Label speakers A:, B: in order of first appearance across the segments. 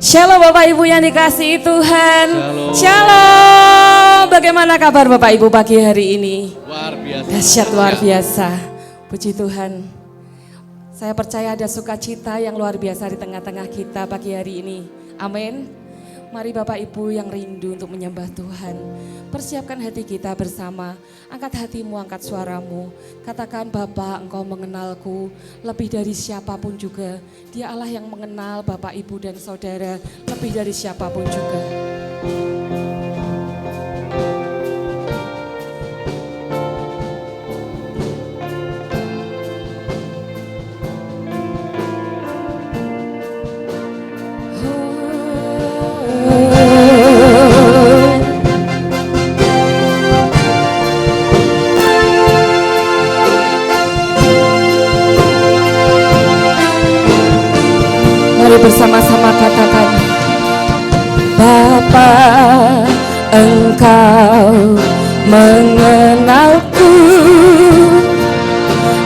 A: Shalom Bapak Ibu yang dikasihi Tuhan. Shalom. Bagaimana kabar Bapak Ibu pagi hari ini?
B: Luar biasa.
A: Dahsyat luar biasa. Puji Tuhan. Saya percaya ada sukacita yang luar biasa di tengah-tengah kita pagi hari ini. Amin. Mari Bapak Ibu yang rindu untuk menyembah Tuhan, persiapkan hati kita bersama. Angkat hatimu, angkat suaramu. Katakan, Bapa, Engkau mengenalku lebih dari siapapun juga. Dia Allah yang mengenal Bapak Ibu dan Saudara lebih dari siapapun juga. Bersama-sama katakan, Bapa, Engkau mengenalku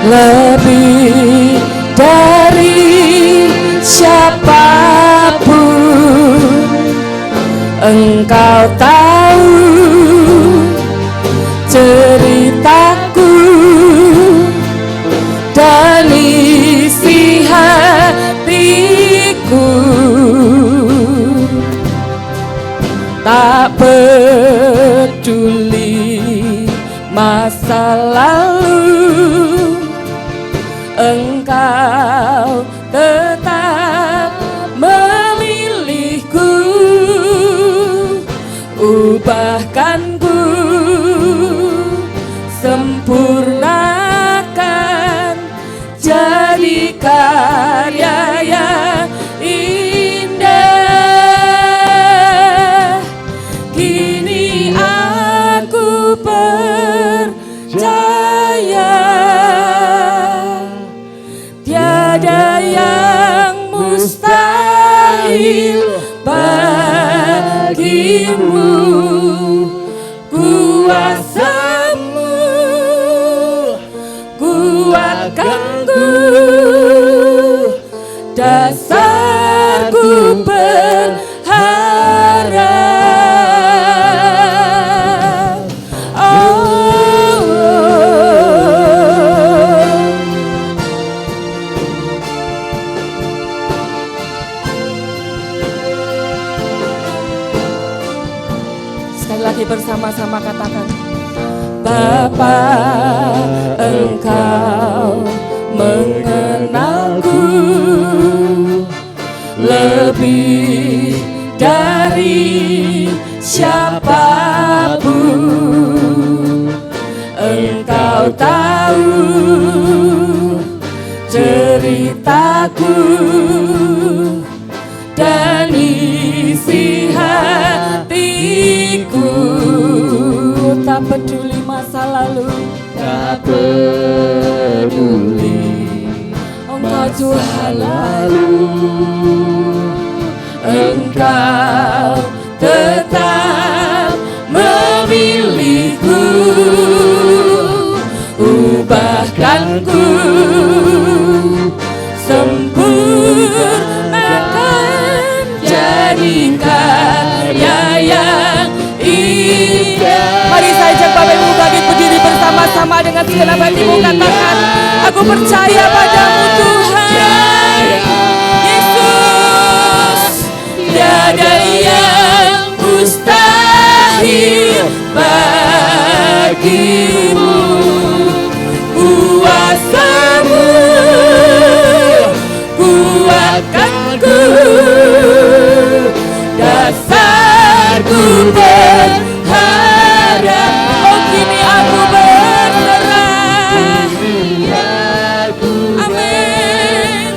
A: lebih dari siapapun. Engkau tahu ceritaku dan isi hatiku. Tak peduli masa lalu, Engkau tetap memilihku. Ubahkanku, sempurnakan, jadi karya yang indah. Kini aku percaya tiada yang mustahil bagimu. Kuasamu kuatkanku, dasarku berharap. Sekali lagi bersama-sama katakan, Bapa, Engkau mengenalku lebih dari siapapun. Engkau tahu ceritaku dan isi hatiku. Tak peduli masa lalu,
B: Tak peduli
A: Engkau Tuhan
B: lalu,
A: Engkau tetap memilihku. Ubahkanku, sempurnakan, jadi karya yang indah. Mari saya ajak Bapak Ibu bangkit berdiri bersama-sama dengan segenap hatimu. Katakan, aku percaya padamu Tuhan Yesus. Tiada yang mustahil bagimu. Kuasamu kuatkanku, dasarku berharap. Oh, kini aku berserah. Amin.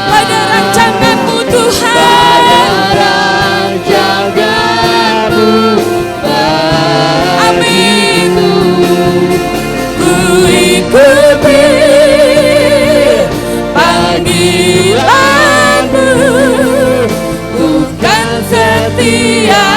A: Pada rancanganmu Tuhan, amin. Ku ikuti panggilanmu, bukan setia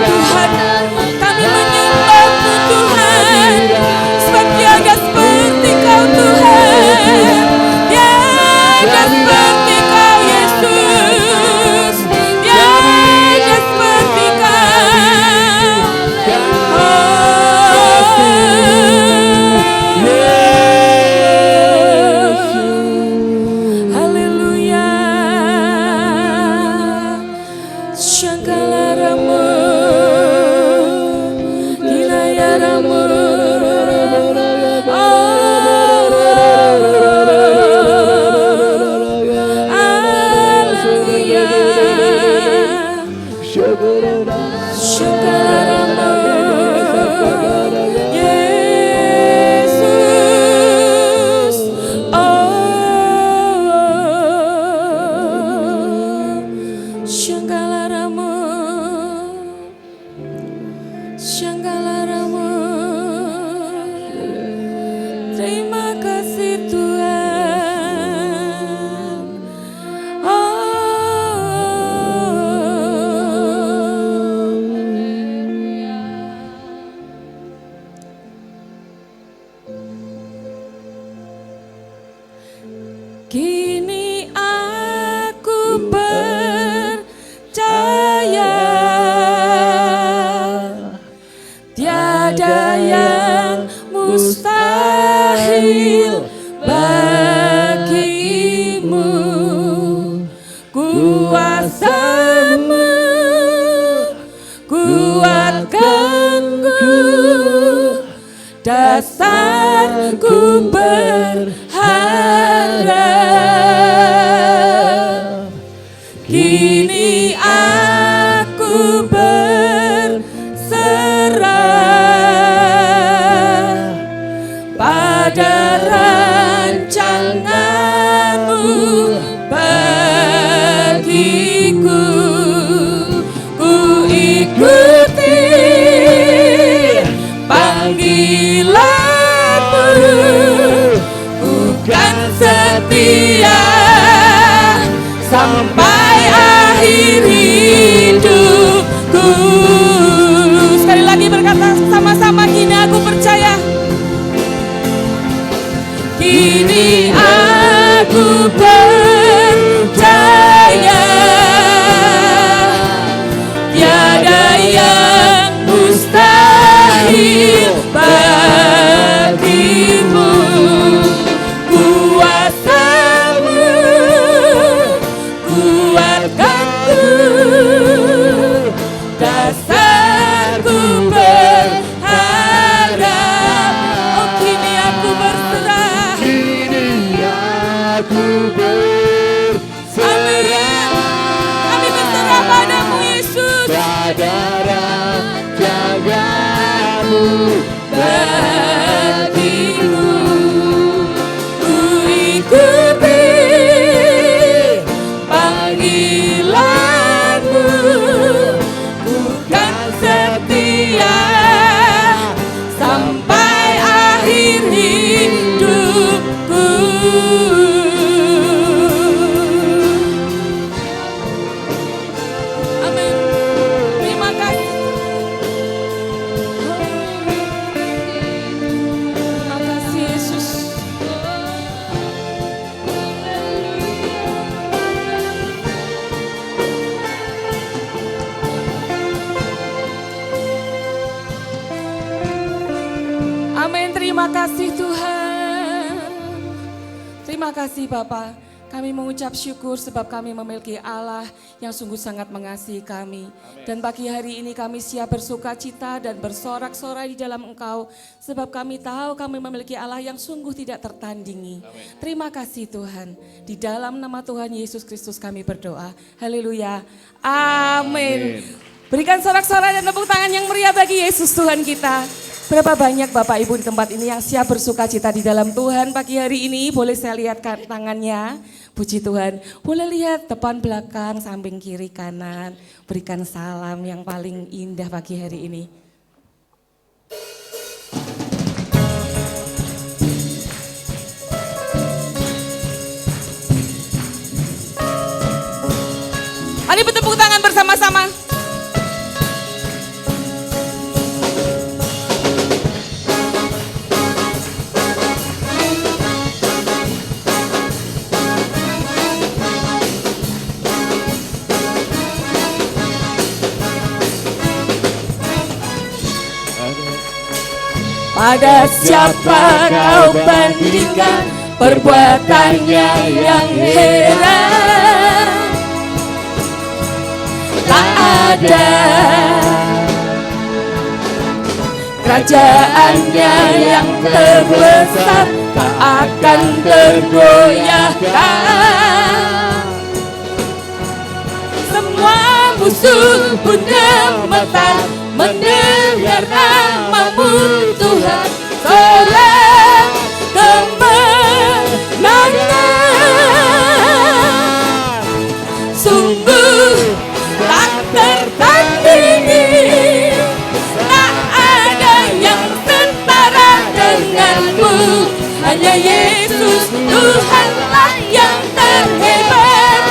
A: Tuhan. Kami menyembah-Mu Tuhan, sebab tiada seperti Kau Tuhan, tiada seperti Kau Yesus, tiada seperti Kau. Haleluya. Shankalaramu, Kinayaramu. Haleluya. Shankalaramu, Yesus. Shankalaramu, Shankalaramu. Terima kasih Tuhan. Kini aku percaya tiada yang mustahil bagimu. Kuasa-Mu kuatkanku, dasarku berharap. Kini aku berserah pada rancangan-Mu bagiku. Ku ikuti panggilan-Mu, bukan setia sampai akhir hidupku. Sekali lagi berkata sama-sama, kini aku percaya. Kini aku percaya tiada yang mustahil bagimu. Kuasa-Mu kuatkanku, dasarku berharap. Oh, kini aku berserah. Amin. Kami berserah padamu Yesus. Bagimu ku ikuti panggilan-Mu, bukan setia sampai akhir hidupku. Amin. Terima kasih. Terima kasih Yesus. Amin. Terima kasih Tuhan. Terima kasih Bapa. Kami mengucap syukur sebab kami memiliki Allah yang sungguh sangat mengasihi kami. Dan pagi hari ini kami siap bersuka cita dan bersorak-sorai di dalam Engkau. Sebab kami tahu kami memiliki Allah yang sungguh tidak tertandingi. Terima kasih Tuhan. Di dalam nama Tuhan Yesus Kristus kami berdoa. Haleluya. Amin. Berikan sorak-sorai dan tepuk tangan yang meriah bagi Yesus Tuhan kita. Berapa banyak Bapak Ibu di tempat ini yang siap bersuka cita di dalam Tuhan pagi hari ini. Boleh saya lihat tangannya, puji Tuhan. Boleh lihat depan belakang, samping kiri kanan. Berikan salam yang paling indah pagi hari ini. Mari bertepuk tangan bersama-sama. Ada siapa kau bandingkan perbuatannya yang heran? Tak ada kerajaannya yang terbesar, tak akan tergoyahkan. Semua musuh pun gemetar mendengar namamu Tuhan. Sorak kemenangan, sungguh tak tertandingi. Tak ada yang setara denganmu. Hanya Yesus Tuhanlah yang terhebat,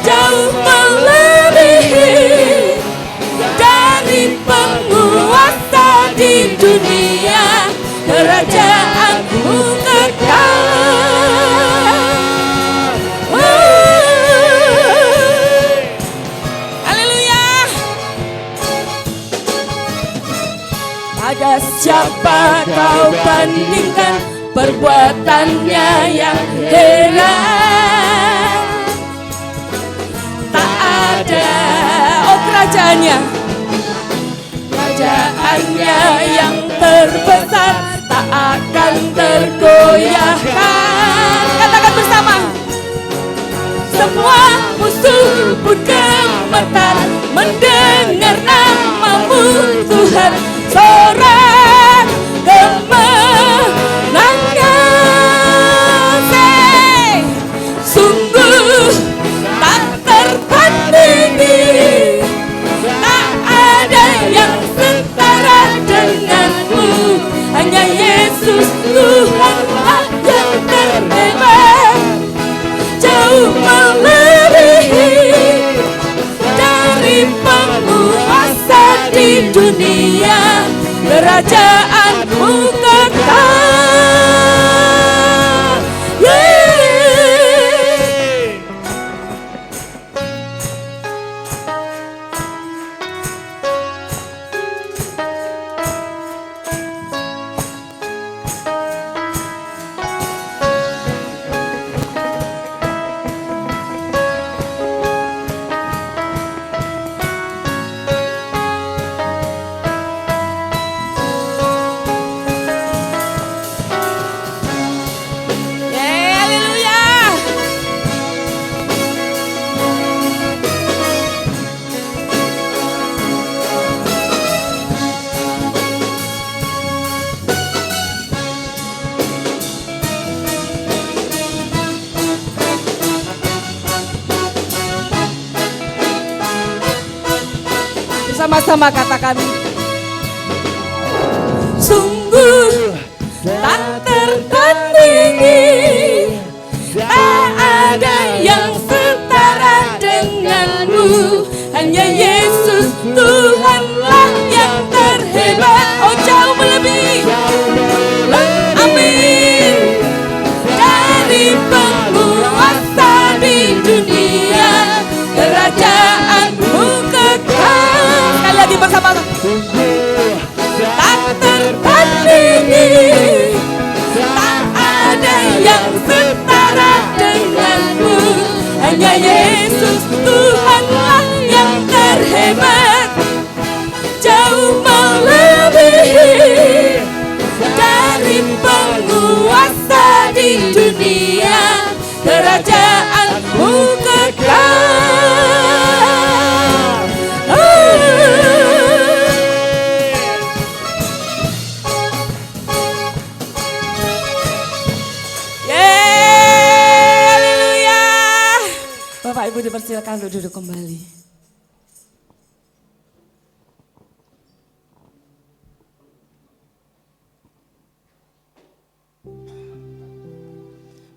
A: jauh melebihi dari penguasa di dunia. Kerajaanmu kekal. Haleluya. Ada siapa kau bandingkan perbuatannya yang heran? Tak ada, oh kerajaannya yang terbesar, tak akan tergoyahkan. Katakan bersama. Semua musuh pun gemetar mendengar namamu Tuhan. Sorak kemenangan, sungguh tak tertandingi. Tak ada yang setara denganmu. Hanya Yesus Tuhanlah yang terhebat, jauh melebihi dari penguasa di dunia. Kerajaanmu kekal. Sama-sama katakan. Sungguh tak tertandingi, tak ada yang setara denganmu. Hanya Yesus Tuhanlah yang terhebat, oh jauh melebihi, amin, dari penguasa di dunia. Kerajaanmu kekal. Sekali lagi bersama. Tak tertandingi, tak ada yang setara denganmu. Hanya Yesus Tuhanlah yang terhebat, jauh melebihi dari penguasa di dunia. Kerajaanmu kekal. Bapak Ibu dipersilakan untuk duduk kembali.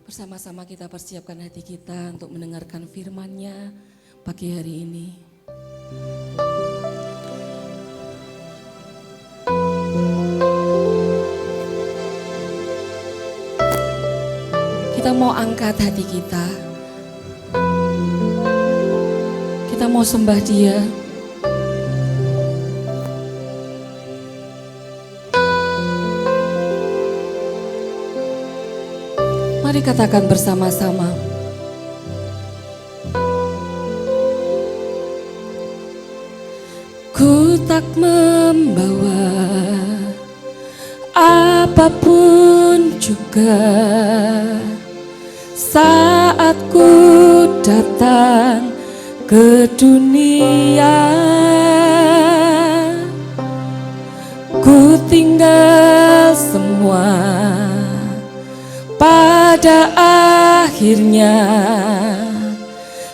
A: Bersama-sama kita persiapkan hati kita untuk mendengarkan firman-Nya pagi hari ini. Kita mau angkat hati kita. Kita mau sembah Dia. Mari katakan bersama-sama. Ku tak membawa apapun juga saat ku datang ke dunia. Ku tinggal semua pada akhirnya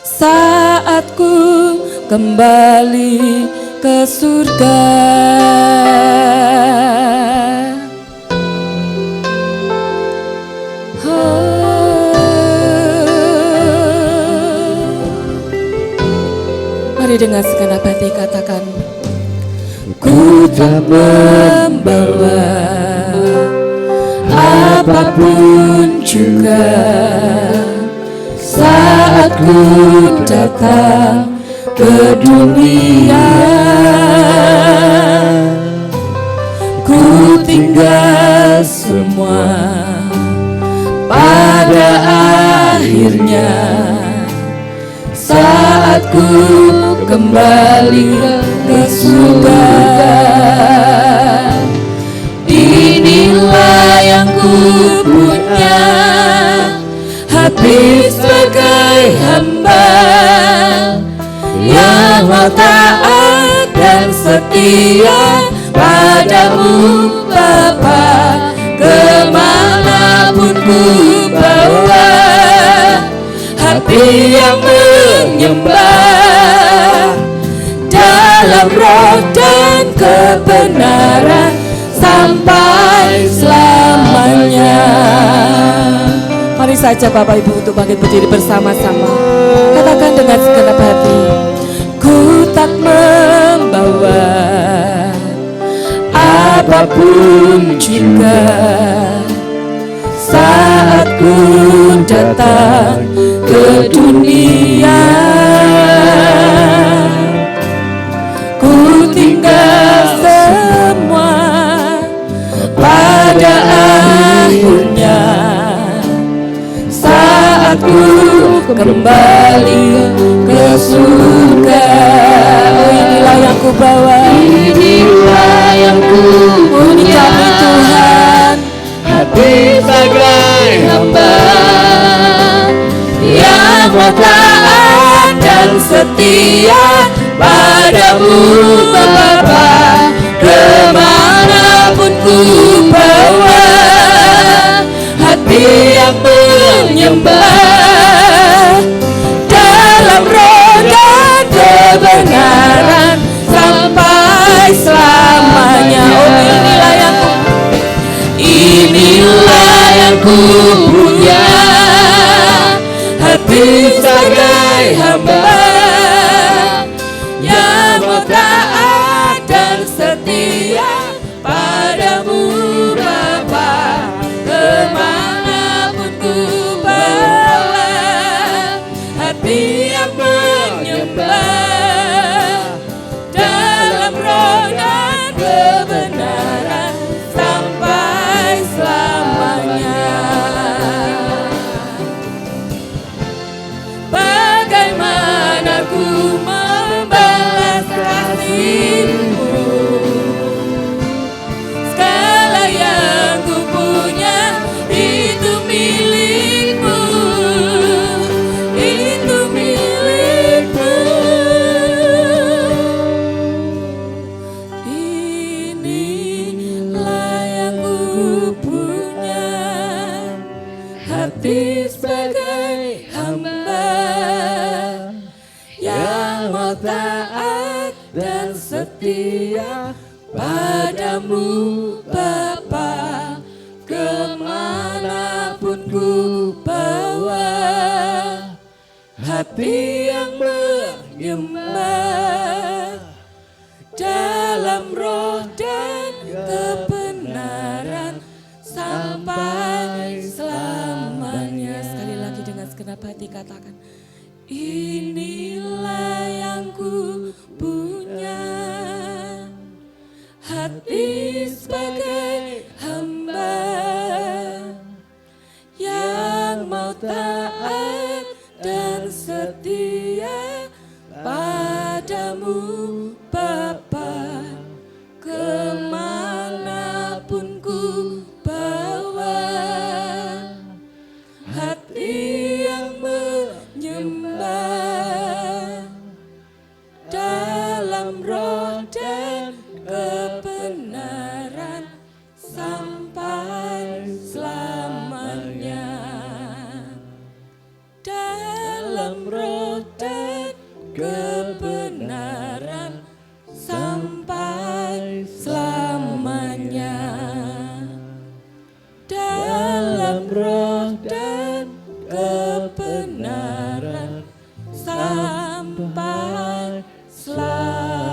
A: saat ku kembali ke surga. Mari dengan segenap hati katakan, ku tak membawa apapun juga saat ku datang ke dunia. Ku tinggal semua pada akhirnya saat ku kembali ke surga. Inilah yang ku punya, hati sebagai hamba yang mau taat dan setia padamu Bapa. Kemanapun ku bawa, hati yang menyembah dalam roh dan kebenaran sampai selamanya. Mari saja Bapak Ibu untuk bangkit berdiri bersama-sama. Katakan dengan segenap hati, ku tak membawa apapun juga saat ku datang ke dunia. Ku tinggal semua pada akhirnya saat ku kembali ke surga. Oh, inilah yang ku bawa, inilah yang ku punya, Tuhan, hati sebagai hamba yang mau taat dan setia padamu Bapa. Kemanapun ku bawa, hati yang menyembah dalam roh dan kebenaran sampai selamanya. Oh, inilah yang ku punya, hati sebagai hamba yang mau taat dan setia padamu Bapa. Kemanapun ku bawa, hati yang menyembah dalam roh dan kebenaran sampai selamanya. Bagaimana ku membalas kasih-Mu, segala yang ku punya itu milik-Mu, itu milik-Mu. Inilah yang ku punya, hati sebagai hamba yang mau taat dan setia padamu Bapa. Kemanapun ku bawa, hati yang menyembah dalam roh dan kebenaran sampai selamanya. Sekali lagi dengan segenap hati katakan, inilah yang ku punya, hati sebagai hamba yang menyembahmu Bapa, kemanapun ku bawa, hati yang menyembah dalam roh dan kebenaran sampai selamanya. Dalam roh dan kebenaran sampai selamanya. Dalam roh dan kebenaran sampai selamanya.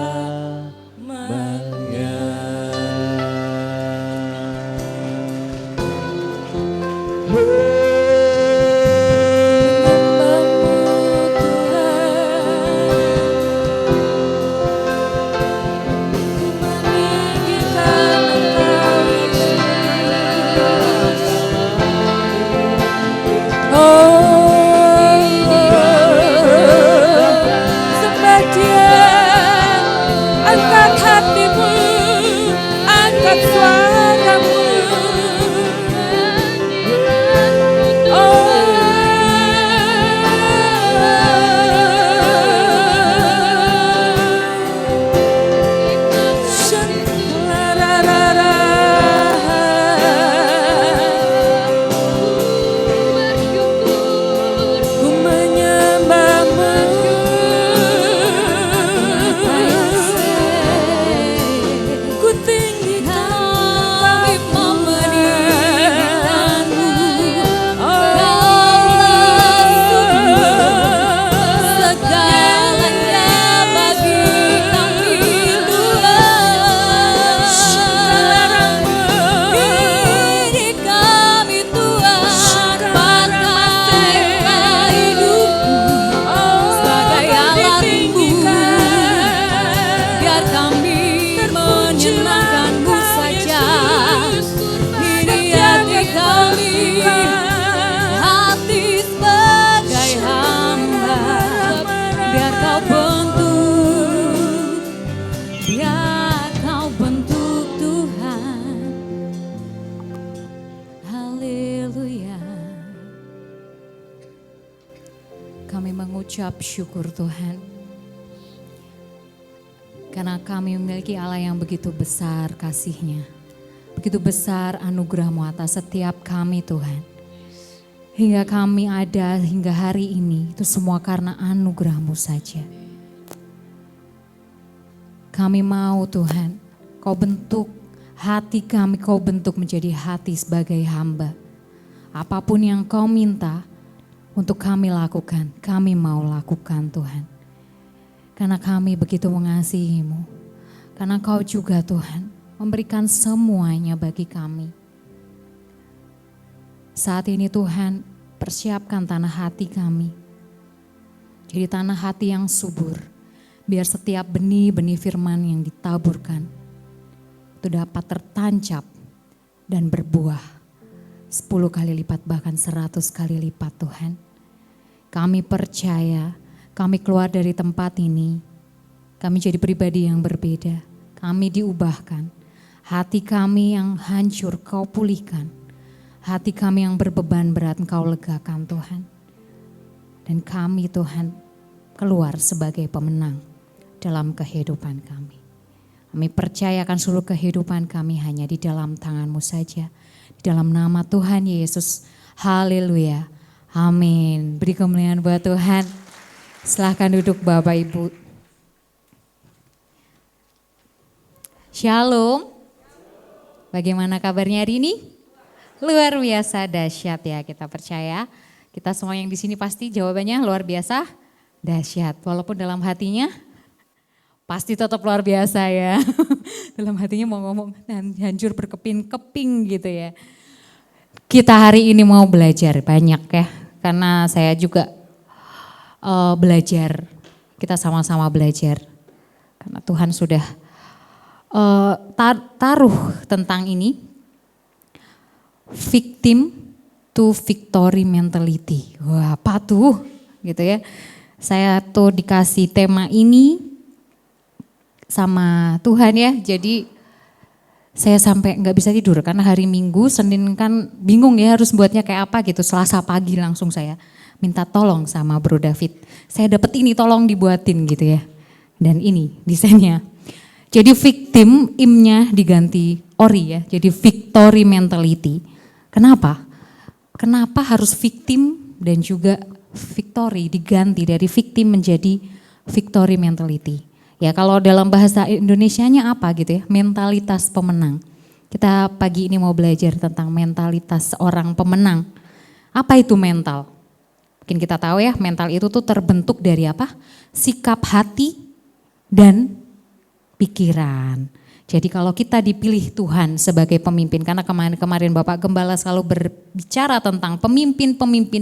B: mengucap syukur Tuhan. Karena kami memiliki Allah yang begitu besar kasih-Nya. Begitu besar anugerah-Mu atas setiap kami Tuhan. Hingga kami ada hingga hari ini itu semua karena anugerah-Mu saja. Kami mau Tuhan, Kau bentuk hati kami, Kau bentuk menjadi hati sebagai hamba. Apapun yang Kau minta untuk kami lakukan, kami mau lakukan Tuhan. Karena kami begitu mengasihi-Mu. Karena Kau juga Tuhan memberikan semuanya bagi kami. Saat ini Tuhan persiapkan tanah hati kami. Jadi tanah hati yang subur. Biar setiap benih-benih firman yang ditaburkan itu dapat tertancap dan berbuah 10 kali lipat bahkan 100 kali lipat Tuhan. Kami percaya kami keluar dari tempat ini, kami jadi pribadi yang berbeda. Kami diubahkan, hati kami yang hancur Kau pulihkan. Hati kami yang berbeban berat Engkau legakan Tuhan. Dan kami Tuhan keluar sebagai pemenang dalam kehidupan kami. Kami percayakan seluruh kehidupan kami hanya di dalam tangan-Mu saja. Di dalam nama Tuhan Yesus. Haleluya. Amin. Beri kemuliaan buat Tuhan. Silahkan duduk Bapak Ibu. Shalom. Bagaimana kabarnya hari ini? Luar biasa dahsyat ya, kita percaya. Kita semua yang di sini pasti jawabannya luar biasa dahsyat. Walaupun dalam hatinya pasti tetap luar biasa ya. Dalam hatinya mau ngomong hancur berkeping-keping gitu ya. Kita hari ini mau belajar banyak ya. Karena saya juga belajar. Kita sama-sama belajar. Karena Tuhan sudah taruh tentang ini. Victim to victory mentality. Wah, apa tuh? Gitu ya. Saya tuh dikasih tema ini sama Tuhan ya. Jadi saya sampai nggak bisa tidur karena hari Minggu, Senin kan bingung ya harus buatnya kayak apa gitu. Selasa pagi langsung saya minta tolong sama Bro David. Saya dapat ini tolong dibuatin gitu ya. Dan ini desainnya. Jadi victim, imnya diganti ori ya. Jadi victory mentality. Kenapa? Kenapa harus victim dan juga victory diganti dari victim menjadi victory mentality? Ya kalau dalam bahasa Indonesianya apa gitu ya, mentalitas pemenang. Kita pagi ini mau belajar tentang mentalitas seorang pemenang. Apa itu mental? Mungkin kita tahu ya, mental itu tuh terbentuk dari apa? Sikap hati dan pikiran. Jadi kalau kita dipilih Tuhan sebagai pemimpin, karena kemarin Bapak Gembala selalu berbicara tentang pemimpin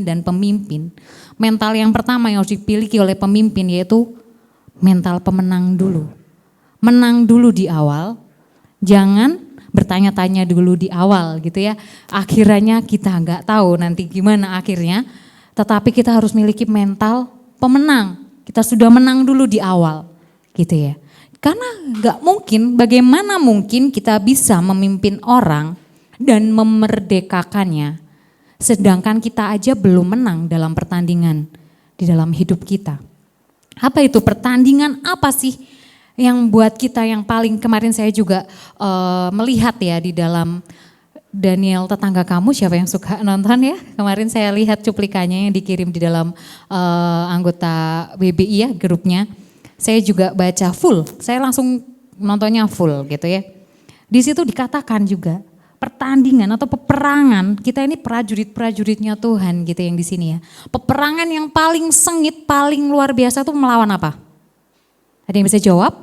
B: dan pemimpin. Mental yang pertama yang harus dipiliki oleh pemimpin yaitu mental pemenang dulu. Menang dulu di awal, jangan bertanya-tanya dulu di awal gitu ya. Akhirnya kita nggak tahu nanti gimana akhirnya, tetapi kita harus miliki mental pemenang. Kita sudah menang dulu di awal gitu ya. Karena nggak mungkin, bagaimana mungkin kita bisa memimpin orang dan memerdekakannya, sedangkan kita aja belum menang dalam pertandingan di dalam hidup kita. Apa itu pertandingan, apa sih yang buat kita yang paling, kemarin saya juga melihat ya di dalam Daniel Tetangga Kamu, siapa yang suka nonton ya, kemarin saya lihat cuplikannya yang dikirim di dalam anggota BBI ya, grupnya. Saya juga baca full, saya langsung nontonnya full gitu ya. Di situ dikatakan juga pertandingan atau peperangan, kita ini prajurit-prajuritnya Tuhan gitu yang di sini ya. Peperangan yang paling sengit, paling luar biasa tuh melawan apa? Ada yang bisa jawab?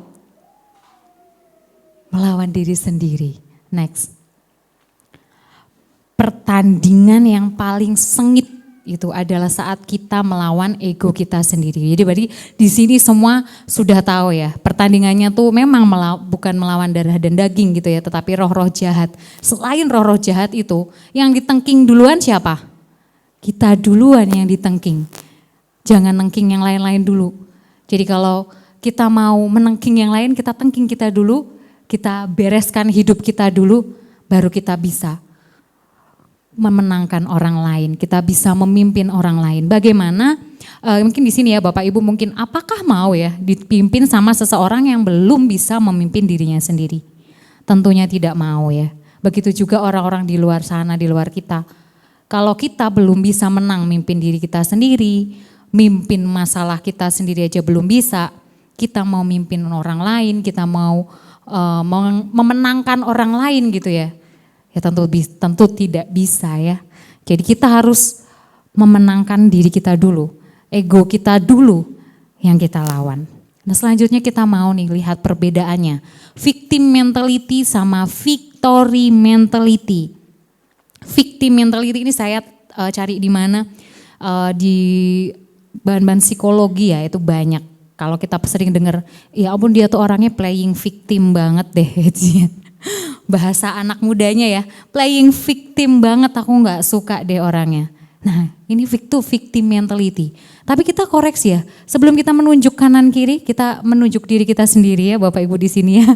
B: Melawan diri sendiri. Next. Pertandingan yang paling sengit itu adalah saat kita melawan ego kita sendiri. Jadi berarti di sini semua sudah tahu ya, pertandingannya tuh memang bukan melawan darah dan daging gitu ya, tetapi roh-roh jahat. Selain roh-roh jahat itu, yang ditengking duluan siapa? Kita duluan yang ditengking. Jangan nengking yang lain-lain dulu. Jadi kalau kita mau menengking yang lain, kita tengking kita dulu, kita bereskan hidup kita dulu, baru kita bisa memenangkan orang lain, kita bisa memimpin orang lain. Bagaimana? Mungkin di sini ya Bapak Ibu mungkin apakah mau ya dipimpin sama seseorang yang belum bisa memimpin dirinya sendiri? Tentunya tidak mau ya. Begitu juga orang-orang di luar sana, di luar kita. Kalau kita belum bisa menang mimpin diri kita sendiri, mimpin masalah kita sendiri aja belum bisa, kita mau mimpin orang lain, kita mau memenangkan orang lain gitu ya. Ya tentu tidak bisa ya. Jadi kita harus memenangkan diri kita dulu. Ego kita dulu yang kita lawan. Nah selanjutnya kita mau nih lihat perbedaannya. Victim mentality sama victory mentality. Victim mentality ini saya cari di mana? Di bahan-bahan psikologi ya, itu banyak. Kalau kita sering dengar, ya ampun dia tuh orangnya playing victim banget deh. Bahasa anak mudanya ya, playing victim banget, aku nggak suka deh orangnya. Nah ini victim mentality. Tapi kita koreksi ya, sebelum kita menunjuk kanan kiri, kita menunjuk diri kita sendiri ya Bapak Ibu di sini ya.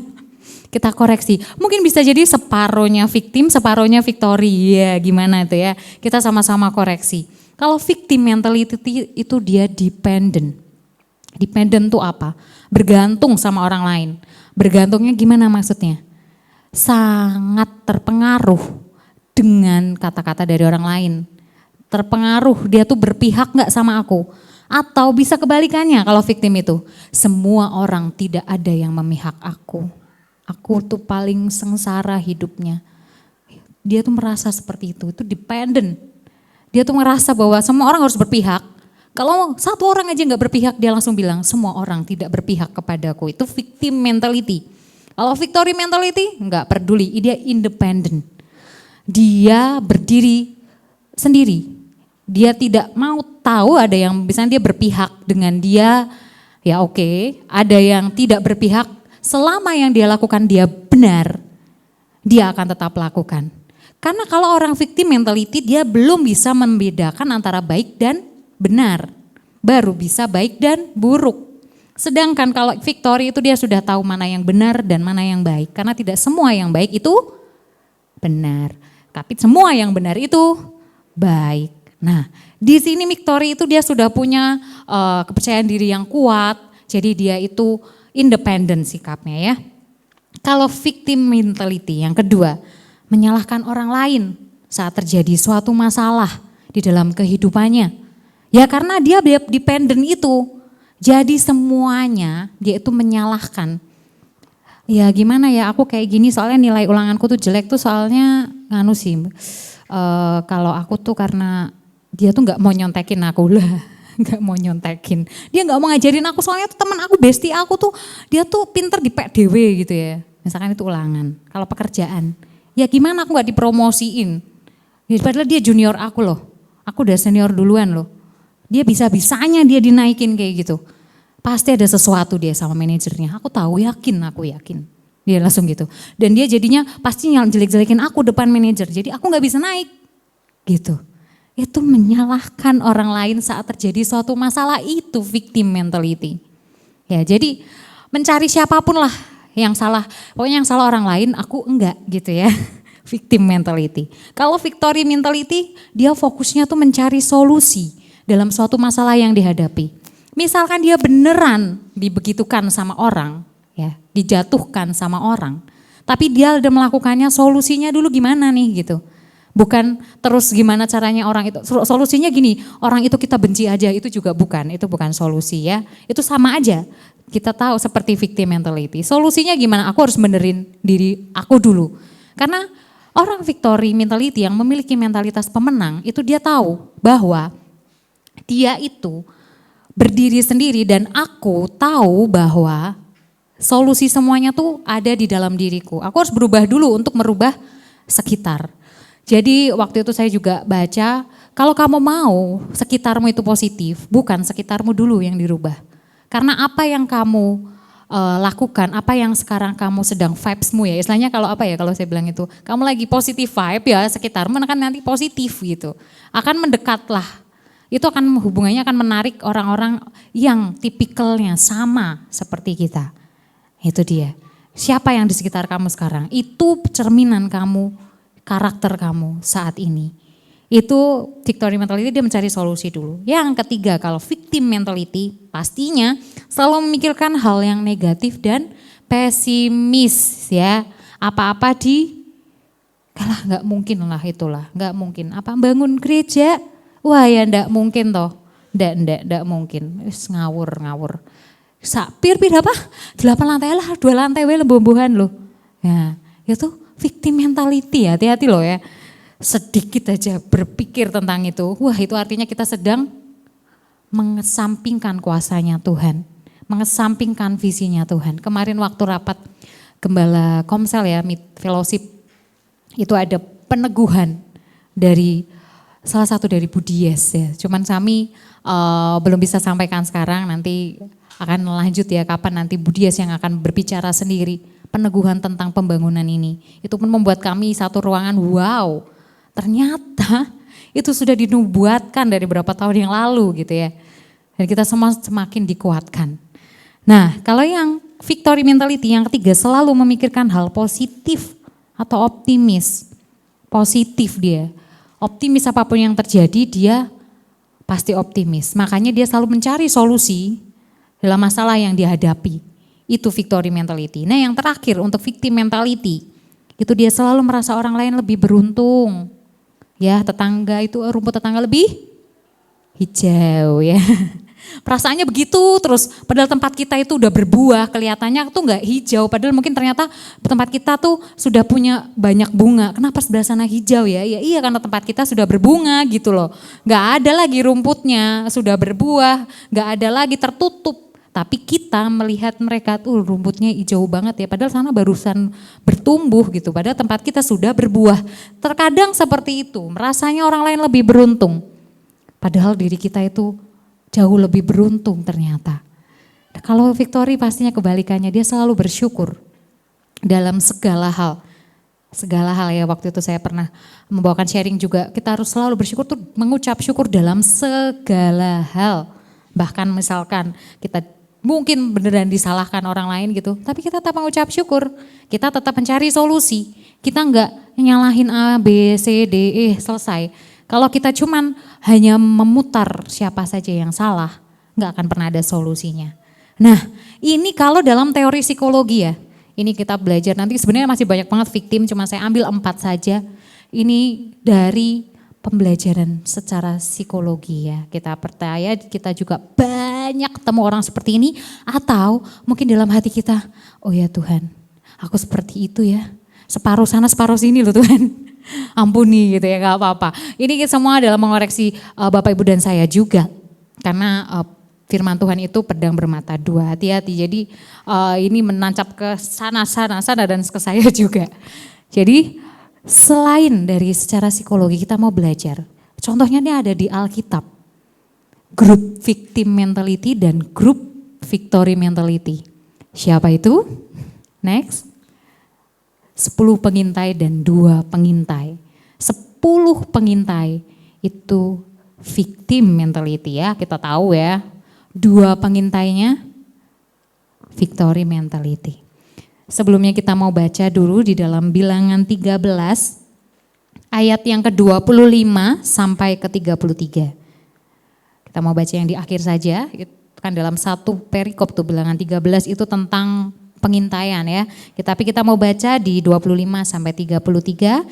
B: Kita koreksi, mungkin bisa jadi separohnya victim, separohnya victory, ya gimana itu ya. Kita sama-sama koreksi. Kalau victim mentality itu dia dependent. Dependent tuh apa? Bergantung sama orang lain. Bergantungnya gimana maksudnya? Sangat terpengaruh dengan kata-kata dari orang lain. Terpengaruh, dia tuh berpihak gak sama aku. Atau bisa kebalikannya kalau victim itu. Semua orang tidak ada yang memihak aku. Aku tuh paling sengsara hidupnya. Dia tuh merasa seperti itu dependent. Dia tuh merasa bahwa semua orang harus berpihak. Kalau satu orang aja gak berpihak, dia langsung bilang semua orang tidak berpihak kepadaku. Itu victim mentality. Kalau victory mentality nggak peduli, dia independent. Dia berdiri sendiri. Dia tidak mau tahu ada yang misalnya dia berpihak dengan dia, ya oke. Ada yang tidak berpihak, selama yang dia lakukan dia benar, dia akan tetap lakukan. Karena kalau orang victim mentality dia belum bisa membedakan antara baik dan benar. Baru bisa baik dan buruk. Sedangkan kalau Victory itu dia sudah tahu mana yang benar dan mana yang baik. Karena tidak semua yang baik itu benar. Tapi semua yang benar itu baik. Nah, di sini Victory itu dia sudah punya kepercayaan diri yang kuat. Jadi dia itu independen sikapnya ya. Kalau victim mentality yang kedua, menyalahkan orang lain saat terjadi suatu masalah di dalam kehidupannya. Ya karena dia dependen itu. Jadi semuanya dia itu menyalahkan. Ya gimana ya, aku kayak gini soalnya nilai ulanganku tuh jelek tuh soalnya nganu sih. Kalau aku tuh karena dia tuh nggak mau nyontekin aku lah, nggak mau nyontekin. Dia nggak mau ngajarin aku soalnya tuh teman aku, bestie aku tuh dia tuh pinter di PDW gitu ya. Misalkan itu ulangan. Kalau pekerjaan, ya gimana aku nggak dipromosiin? Ya, padahal dia junior aku loh, aku udah senior duluan loh. Dia bisa-bisanya dia dinaikin kayak gitu. Pasti ada sesuatu dia sama manajernya. Aku tahu, aku yakin. Dia langsung gitu. Dan dia jadinya pasti jelek-jelekin aku depan manajer. Jadi aku gak bisa naik. Gitu. Itu menyalahkan orang lain saat terjadi suatu masalah, itu victim mentality. Ya jadi mencari siapapun lah yang salah. Pokoknya yang salah orang lain, aku enggak gitu ya. Victim mentality. Kalau victory mentality, dia fokusnya tuh mencari solusi dalam suatu masalah yang dihadapi. Misalkan dia beneran dibegitukan sama orang, ya, dijatuhkan sama orang, tapi dia udah melakukannya, solusinya dulu gimana nih gitu. Bukan terus gimana caranya orang itu, solusinya gini, orang itu kita benci aja, itu juga bukan, itu bukan solusi ya. Itu sama aja, kita tahu seperti victim mentality. Solusinya gimana, aku harus benerin diri aku dulu. Karena orang victory mentality yang memiliki mentalitas pemenang, itu dia tahu bahwa dia itu berdiri sendiri dan aku tahu bahwa solusi semuanya tuh ada di dalam diriku. Aku harus berubah dulu untuk merubah sekitar. Jadi waktu itu saya juga baca, kalau kamu mau sekitarmu itu positif, bukan sekitarmu dulu yang dirubah. Karena apa yang kamu lakukan, apa yang sekarang kamu sedang vibesmu ya, istilahnya kalau apa ya, kalau saya bilang itu, kamu lagi positif vibe ya, sekitarmu akan nanti positif gitu. Akan mendekatlah. Itu akan hubungannya akan menarik orang-orang yang tipikalnya sama seperti kita. Itu dia. Siapa yang di sekitar kamu sekarang? Itu cerminan kamu, karakter kamu saat ini. Itu victory mentality, dia mencari solusi dulu. Yang ketiga, kalau victim mentality pastinya selalu memikirkan hal yang negatif dan pesimis ya. Apa-apa kalah nggak mungkin lah itulah, nggak mungkin. Apa bangun gereja? Wah ya ndak mungkin toh, ndak mungkin, wis ngawur. Pir apa? 8 lantai lah, 2 lantai we lembombohan loh. Ya, itu victim mentality, hati-hati loh ya. Sedikit aja berpikir tentang itu, wah itu artinya kita sedang mengesampingkan kuasanya Tuhan, mengesampingkan visinya Tuhan. Kemarin waktu rapat Gembala Komsel ya, fellowship, itu ada peneguhan dari salah satu dari Bu Dies ya. Cuman kami belum bisa sampaikan sekarang, nanti akan lanjut ya kapan nanti Bu Dies yang akan berbicara sendiri peneguhan tentang pembangunan ini. Itu pun membuat kami satu ruangan, wow, ternyata itu sudah dinubuatkan dari beberapa tahun yang lalu gitu ya. Dan kita semua semakin dikuatkan. Nah kalau yang victory mentality yang ketiga, selalu memikirkan hal positif atau optimis. Positif dia. Optimis apapun yang terjadi dia pasti optimis. Makanya dia selalu mencari solusi dalam masalah yang dihadapi. Itu victory mentality. Nah yang terakhir untuk victim mentality, itu dia selalu merasa orang lain lebih beruntung. Ya tetangga itu, rumput tetangga lebih hijau ya. Perasaannya begitu terus, padahal tempat kita itu udah berbuah, kelihatannya tuh nggak hijau, padahal mungkin ternyata tempat kita tuh sudah punya banyak bunga. Kenapa sebelah sana hijau ya? Ya iya karena tempat kita sudah berbunga gitu loh. Nggak ada lagi rumputnya, sudah berbuah, nggak ada lagi tertutup. Tapi kita melihat mereka tuh rumputnya hijau banget ya, padahal sana barusan bertumbuh gitu, padahal tempat kita sudah berbuah. Terkadang seperti itu, merasanya orang lain lebih beruntung. Padahal diri kita itu jauh lebih beruntung ternyata. Kalau victory pastinya kebalikannya, dia selalu bersyukur dalam segala hal. Segala hal ya, waktu itu saya pernah membawakan sharing juga, kita harus selalu bersyukur tuh, mengucap syukur dalam segala hal. Bahkan misalkan kita mungkin beneran disalahkan orang lain gitu, tapi kita tetap mengucap syukur, kita tetap mencari solusi, kita enggak nyalahin A, B, C, D, E, selesai. Kalau kita cuman hanya memutar siapa saja yang salah, enggak akan pernah ada solusinya. Nah ini kalau dalam teori psikologi ya, ini kita belajar nanti sebenarnya masih banyak banget victim, cuma saya ambil 4 saja. Ini dari pembelajaran secara psikologi ya. Kita percaya kita juga banyak ketemu orang seperti ini atau mungkin dalam hati kita, oh ya Tuhan, aku seperti itu ya. Separuh sana separuh sini loh Tuhan. Ampuni gitu ya, gak apa-apa. Ini semua adalah mengoreksi Bapak Ibu dan saya juga. Karena firman Tuhan itu pedang bermata dua, hati-hati. Jadi ini menancap ke sana dan ke saya juga. Jadi selain dari secara psikologi kita mau belajar, contohnya ini ada di Alkitab, grup victim mentality dan grup victory mentality. Siapa itu? Next. 10 pengintai dan 2 pengintai. 10 pengintai itu victim mentality ya, kita tahu ya. 2 pengintainya victory mentality. Sebelumnya kita mau baca dulu di dalam Bilangan 13 ayat yang ke-25 sampai ke-33. Kita mau baca yang di akhir saja, itu kan dalam satu perikop tuh Bilangan 13 itu tentang pengintaian ya. Tapi kita mau baca di 25 sampai 33.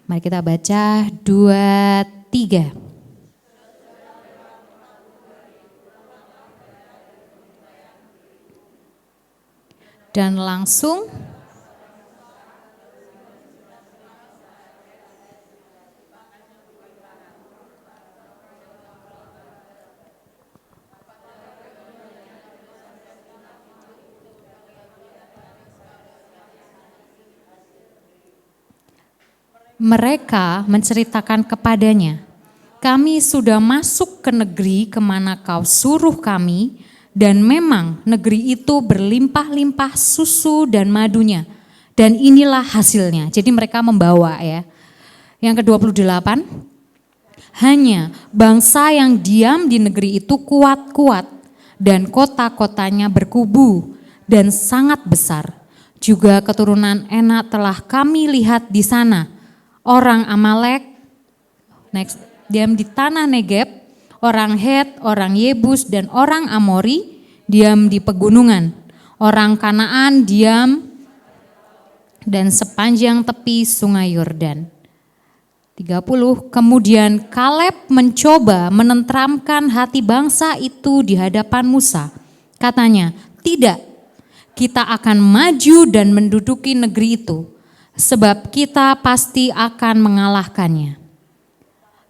B: Mari kita baca 2, 3. Dan langsung mereka menceritakan kepadanya, kami sudah masuk ke negeri kemana kau suruh kami, dan memang negeri itu berlimpah-limpah susu dan madunya. Dan inilah hasilnya. Jadi mereka membawa ya. Yang ke-28, hanya bangsa yang diam di negeri itu kuat-kuat dan kota-kotanya berkubu dan sangat besar. Juga keturunan Enak telah kami lihat di sana. Orang Amalek, next, diam di tanah Negeb, orang Het, orang Yebus, dan orang Amori diam di pegunungan. Orang Kanaan diam dan sepanjang tepi sungai Yordan. 30, kemudian Kaleb mencoba menenteramkan hati bangsa itu di hadapan Musa. Katanya, tidak, kita akan maju dan menduduki negeri itu, sebab kita pasti akan mengalahkannya.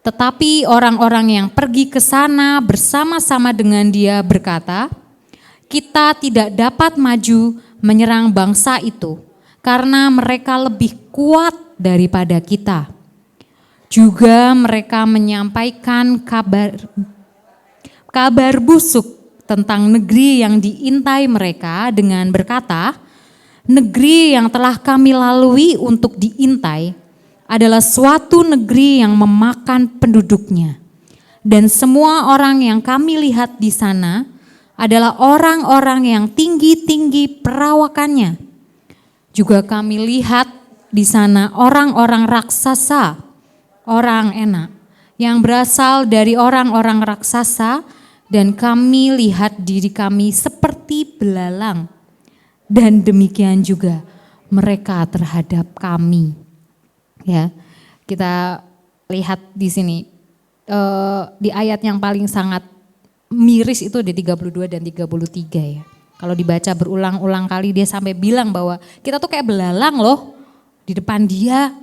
B: Tetapi orang-orang yang pergi ke sana bersama-sama dengan dia berkata, kita tidak dapat maju menyerang bangsa itu karena mereka lebih kuat daripada kita. Juga mereka menyampaikan kabar busuk tentang negeri yang diintai mereka dengan berkata, negeri yang telah kami lalui untuk diintai adalah suatu negeri yang memakan penduduknya. Dan semua orang yang kami lihat di sana adalah orang-orang yang tinggi-tinggi perawakannya. Juga kami lihat di sana orang-orang raksasa, orang Enak, yang berasal dari orang-orang raksasa, dan kami lihat diri kami seperti belalang. Dan demikian juga mereka terhadap kami. Ya, kita lihat di sini di ayat yang paling sangat miris itu di 32 dan 33 ya. Kalau dibaca berulang-ulang kali dia sampai bilang bahwa kita tuh kayak belalang loh di depan dia.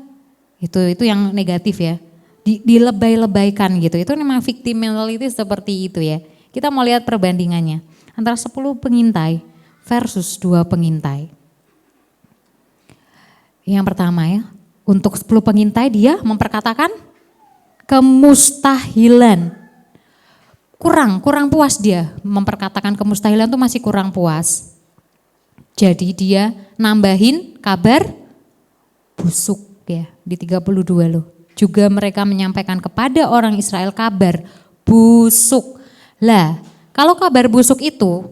B: Itu yang negatif ya. Dilebay-lebaykan gitu. Itu memang victim mentality seperti itu ya. Kita mau lihat perbandingannya antara 10 pengintai versus 2 pengintai. Yang pertama ya, untuk 10 pengintai dia memperkatakan kemustahilan. Kurang puas dia memperkatakan kemustahilan itu masih kurang puas. Jadi dia nambahin kabar busuk ya di 32 loh. Juga mereka menyampaikan kepada orang Israel kabar busuk. Lah, kalau kabar busuk itu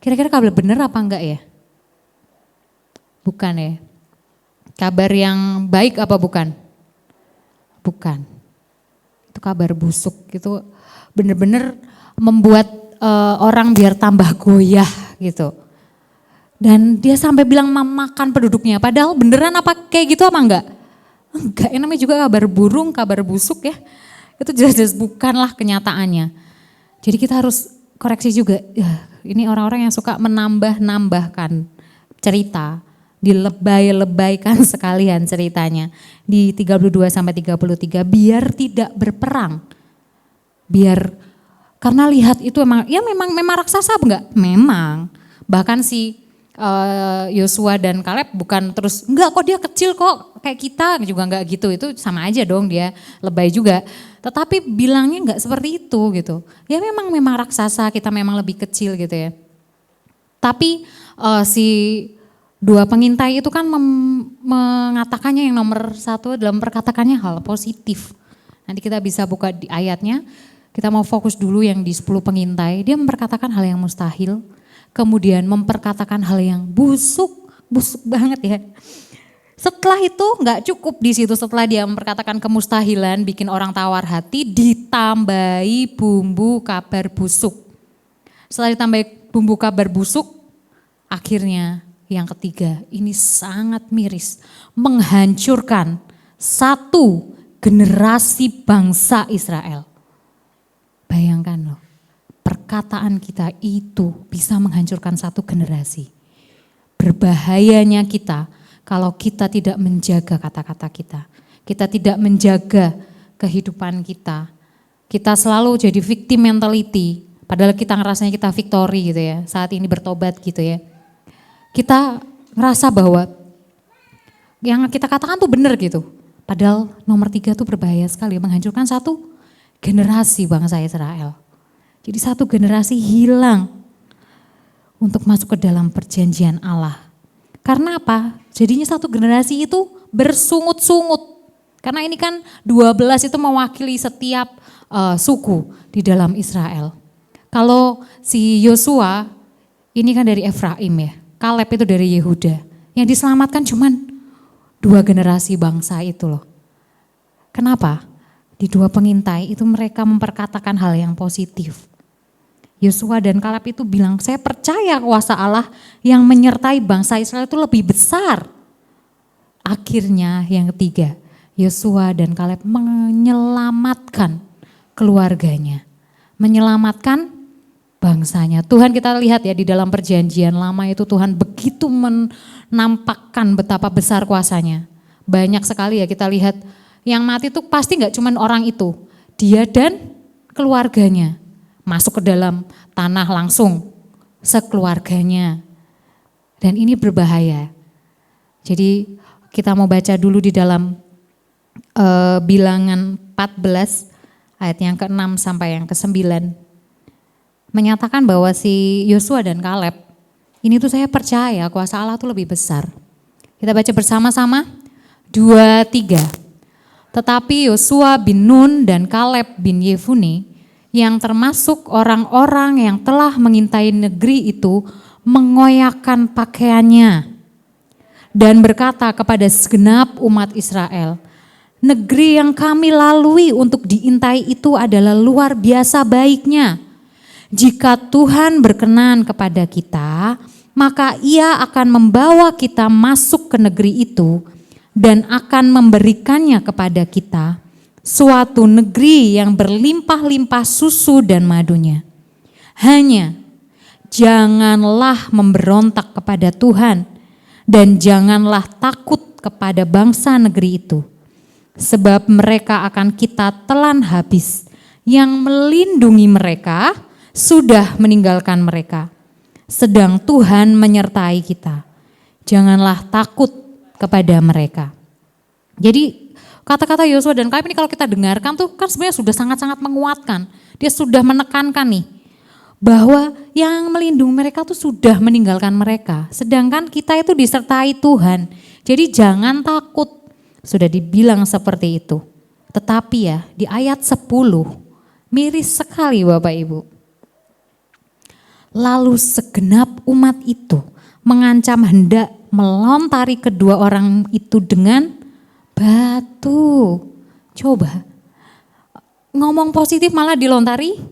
B: Kira-kira kabar benar apa enggak ya? Bukan ya. Kabar yang baik apa bukan? Bukan. Itu kabar busuk, itu benar-benar membuat orang biar tambah goyah gitu. Dan dia sampai bilang memakan penduduknya, padahal beneran apa kayak gitu apa enggak? Enggak, yang namanya juga kabar burung, kabar busuk ya. Itu jelas-jelas bukanlah kenyataannya. Jadi kita harus koreksi juga, ya, ini orang-orang yang suka menambah-nambahkan cerita, dilebay-lebaykan sekalian ceritanya di 32 sampai 33 biar tidak berperang. Biar karena lihat itu memang raksasa enggak? Memang. Bahkan si Yosua dan Kaleb bukan terus enggak kok dia kecil kok kayak kita juga enggak gitu, itu sama aja dong, dia lebay juga. Tetapi bilangnya enggak seperti itu gitu. Ya memang raksasa, kita memang lebih kecil gitu ya. Tapi si dua pengintai itu kan mengatakannya yang nomor satu dalam perkataannya hal positif. Nanti kita bisa buka di ayatnya, kita mau fokus dulu yang di 10 pengintai. Dia memperkatakan hal yang mustahil, kemudian memperkatakan hal yang busuk banget ya. Setelah itu nggak cukup di situ, setelah dia memperkatakan kemustahilan, bikin orang tawar hati, ditambahi bumbu kabar busuk. Setelah ditambahi bumbu kabar busuk, akhirnya yang ketiga, ini sangat miris, menghancurkan satu generasi bangsa Israel. Bayangkan loh, perkataan kita itu bisa menghancurkan satu generasi. Berbahayanya kita kalau kita tidak menjaga kata-kata kita. Kita tidak menjaga kehidupan kita. Kita selalu jadi victim mentality, padahal kita ngerasanya kita victory gitu ya, saat ini bertobat gitu ya. Kita ngerasa bahwa yang kita katakan tuh benar gitu. Padahal nomor 3 tuh berbahaya sekali, menghancurkan satu generasi bangsa Israel. Jadi satu generasi hilang untuk masuk ke dalam perjanjian Allah. Karena apa? Jadinya satu generasi itu bersungut-sungut. Karena ini kan 12 itu mewakili setiap suku di dalam Israel. Kalau si Yosua ini kan dari Efraim ya. Kaleb itu dari Yehuda. Yang diselamatkan cuman 2 generasi bangsa itu loh. Kenapa? Di 2 pengintai itu mereka memperkatakan hal yang positif. Yosua dan Kaleb itu bilang, saya percaya kuasa Allah yang menyertai bangsa Israel itu lebih besar. Akhirnya yang ketiga, Yosua dan Kaleb menyelamatkan keluarganya. Menyelamatkan bangsanya. Tuhan kita lihat ya di dalam perjanjian lama itu Tuhan begitu menampakkan betapa besar kuasanya. Banyak sekali ya kita lihat yang mati itu pasti gak cuma orang itu. Dia dan keluarganya masuk ke dalam tanah langsung sekeluarganya. Dan ini berbahaya. Jadi kita mau baca dulu di dalam Bilangan 14 ayat yang ke-6 sampai yang ke-9. Menyatakan bahwa si Yosua dan Kaleb, ini tuh saya percaya kuasa Allah tuh lebih besar. Kita baca bersama-sama, 2, 3. Tetapi Yosua bin Nun dan Kaleb bin Yefune, yang termasuk orang-orang yang telah mengintai negeri itu, mengoyakkan pakaiannya dan berkata kepada segenap umat Israel, negeri yang kami lalui untuk diintai itu adalah luar biasa baiknya. Jika Tuhan berkenan kepada kita, maka Ia akan membawa kita masuk ke negeri itu dan akan memberikannya kepada kita, suatu negeri yang berlimpah-limpah susu dan madunya. Hanya janganlah memberontak kepada Tuhan dan janganlah takut kepada bangsa negeri itu, sebab mereka akan kita telan habis. Yang melindungi mereka sudah meninggalkan mereka, sedang Tuhan menyertai kita. Janganlah takut kepada mereka. Jadi kata-kata Yosua dan Kaleb ini kalau kita dengarkan tuh kan sebenarnya sudah sangat-sangat menguatkan. Dia sudah menekankan nih bahwa yang melindungi mereka tuh sudah meninggalkan mereka. Sedangkan kita itu disertai Tuhan. Jadi jangan takut. Sudah dibilang seperti itu. Tetapi ya di ayat 10 miris sekali Bapak Ibu. Lalu segenap umat itu mengancam hendak melontari kedua orang itu dengan batu. Coba, ngomong positif malah dilontari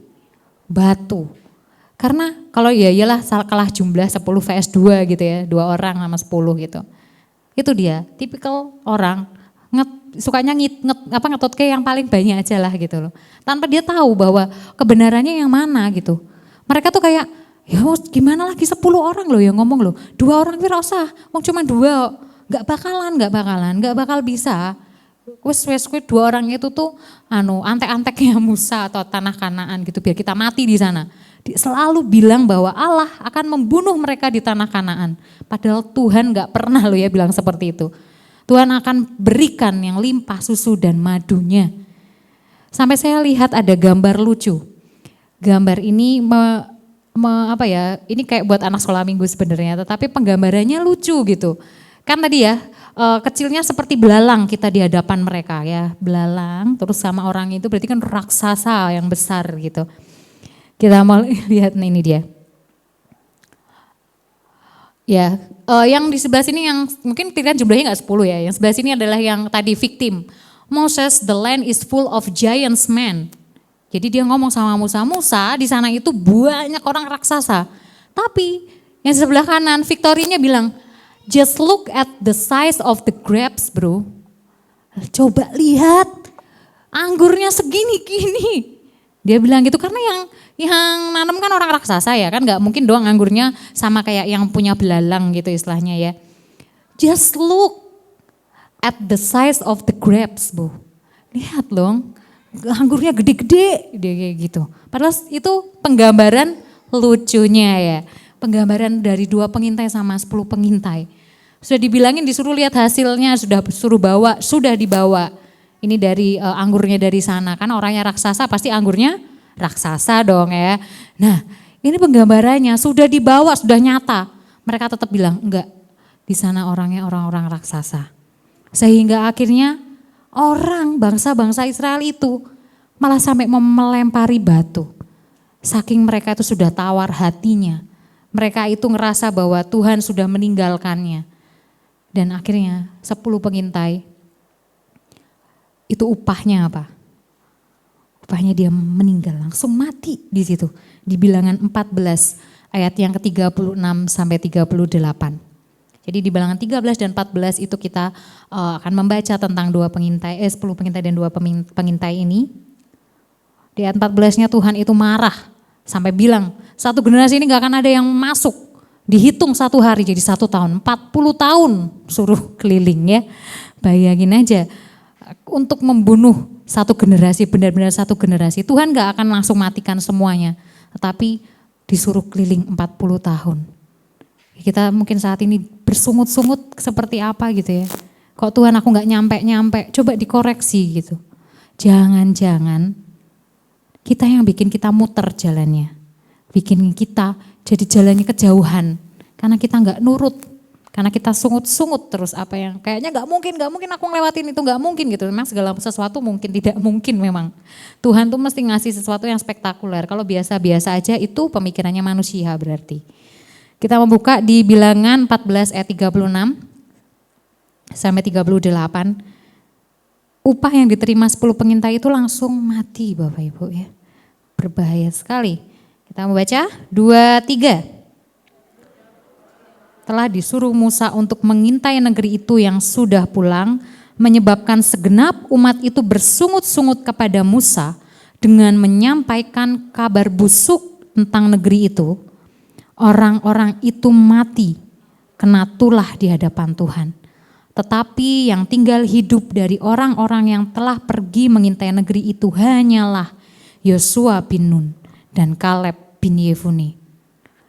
B: batu. Karena kalau ya iyalah kalah jumlah 10 vs 2 gitu ya, 2 orang sama 10 gitu. Itu dia, tipikal orang sukanya ngetot ke yang paling banyak aja lah gitu loh. Tanpa dia tahu bahwa kebenarannya yang mana gitu. Mereka tuh kayak, ya gimana lagi 10 orang loh yang ngomong loh. 2 orang itu rasa, cuma 2, gak bakal bisa. Wes 2 orang itu tuh antek-anteknya Musa atau tanah Kanaan gitu biar kita mati di sana. Selalu bilang bahwa Allah akan membunuh mereka di tanah Kanaan. Padahal Tuhan gak pernah loh ya bilang seperti itu. Tuhan akan berikan yang limpah susu dan madunya. Sampai saya lihat ada gambar lucu. Gambar ini ini kayak buat anak sekolah minggu sebenarnya, tetapi penggambarannya lucu gitu. Kan tadi ya kecilnya seperti belalang kita di hadapan mereka ya, belalang terus sama orang itu berarti kan raksasa yang besar gitu. Kita mau lihat ini dia. Ya, yang di sebelah sini yang mungkin kan jumlahnya nggak 10 ya, yang sebelah sini adalah yang tadi victim. Moses, the land is full of giants men. Jadi dia ngomong sama Musa, Musa di sana itu banyak orang raksasa. Tapi yang sebelah kanan Victorinya bilang, just look at the size of the grapes bro. Coba lihat anggurnya segini-gini. Dia bilang gitu karena yang nanam kan orang raksasa ya kan, nggak mungkin doang anggurnya sama kayak yang punya belalang gitu istilahnya ya. Just look at the size of the grapes bu. Lihat loh, anggurnya gede-gede dia kayak gitu. Padahal itu penggambaran lucunya ya. Penggambaran dari 2 pengintai sama 10 pengintai. Sudah dibilangin disuruh lihat hasilnya, sudah dibawa. Ini dari anggurnya dari sana, kan orangnya raksasa pasti anggurnya raksasa dong ya. Nah ini penggambarannya sudah dibawa, sudah nyata. Mereka tetap bilang enggak, di sana orangnya orang-orang raksasa. Sehingga akhirnya orang bangsa-bangsa Israel itu malah sampai melempari batu. Saking mereka itu sudah tawar hatinya. Mereka itu ngerasa bahwa Tuhan sudah meninggalkannya. Dan akhirnya 10 pengintai itu upahnya apa? Upahnya dia meninggal, langsung mati di situ. Di Bilangan 14 ayat yang ke-36 sampai 38. Jadi di Bilangan 13 dan 14 itu kita akan membaca tentang 10 pengintai dan 2 pengintai ini. Di ayat 14-nya Tuhan itu marah sampai bilang, satu generasi ini gak akan ada yang masuk. Dihitung 1 hari jadi 1 tahun, 40 tahun suruh keliling ya. Bayangin aja. Untuk membunuh satu generasi, benar-benar satu generasi. Tuhan gak akan langsung matikan semuanya. Tetapi disuruh keliling 40 tahun. Kita mungkin saat ini bersungut-sungut seperti apa gitu ya. Kok Tuhan aku gak nyampe-nyampe, coba dikoreksi gitu. Jangan-jangan kita yang bikin kita muter jalannya. Bikin kita jadi jalannya kejauhan. Karena kita gak nurut. Karena kita sungut-sungut terus apa yang kayaknya gak mungkin aku ngelewatin itu, gak mungkin gitu. Memang segala sesuatu mungkin, tidak mungkin memang. Tuhan tuh mesti ngasih sesuatu yang spektakuler. Kalau biasa-biasa aja itu pemikirannya manusia berarti. Kita membuka di Bilangan 14 ayat 36 sampai 38. Upah yang diterima 10 pengintai itu langsung mati Bapak Ibu ya. Berbahaya sekali. Kita membaca 2, 3. Telah disuruh Musa untuk mengintai negeri itu yang sudah pulang, menyebabkan segenap umat itu bersungut-sungut kepada Musa dengan menyampaikan kabar busuk tentang negeri itu. Orang-orang itu mati, kena tulah di hadapan Tuhan. Tetapi yang tinggal hidup dari orang-orang yang telah pergi mengintai negeri itu hanyalah Yosua bin Nun dan Kaleb bin Yefune.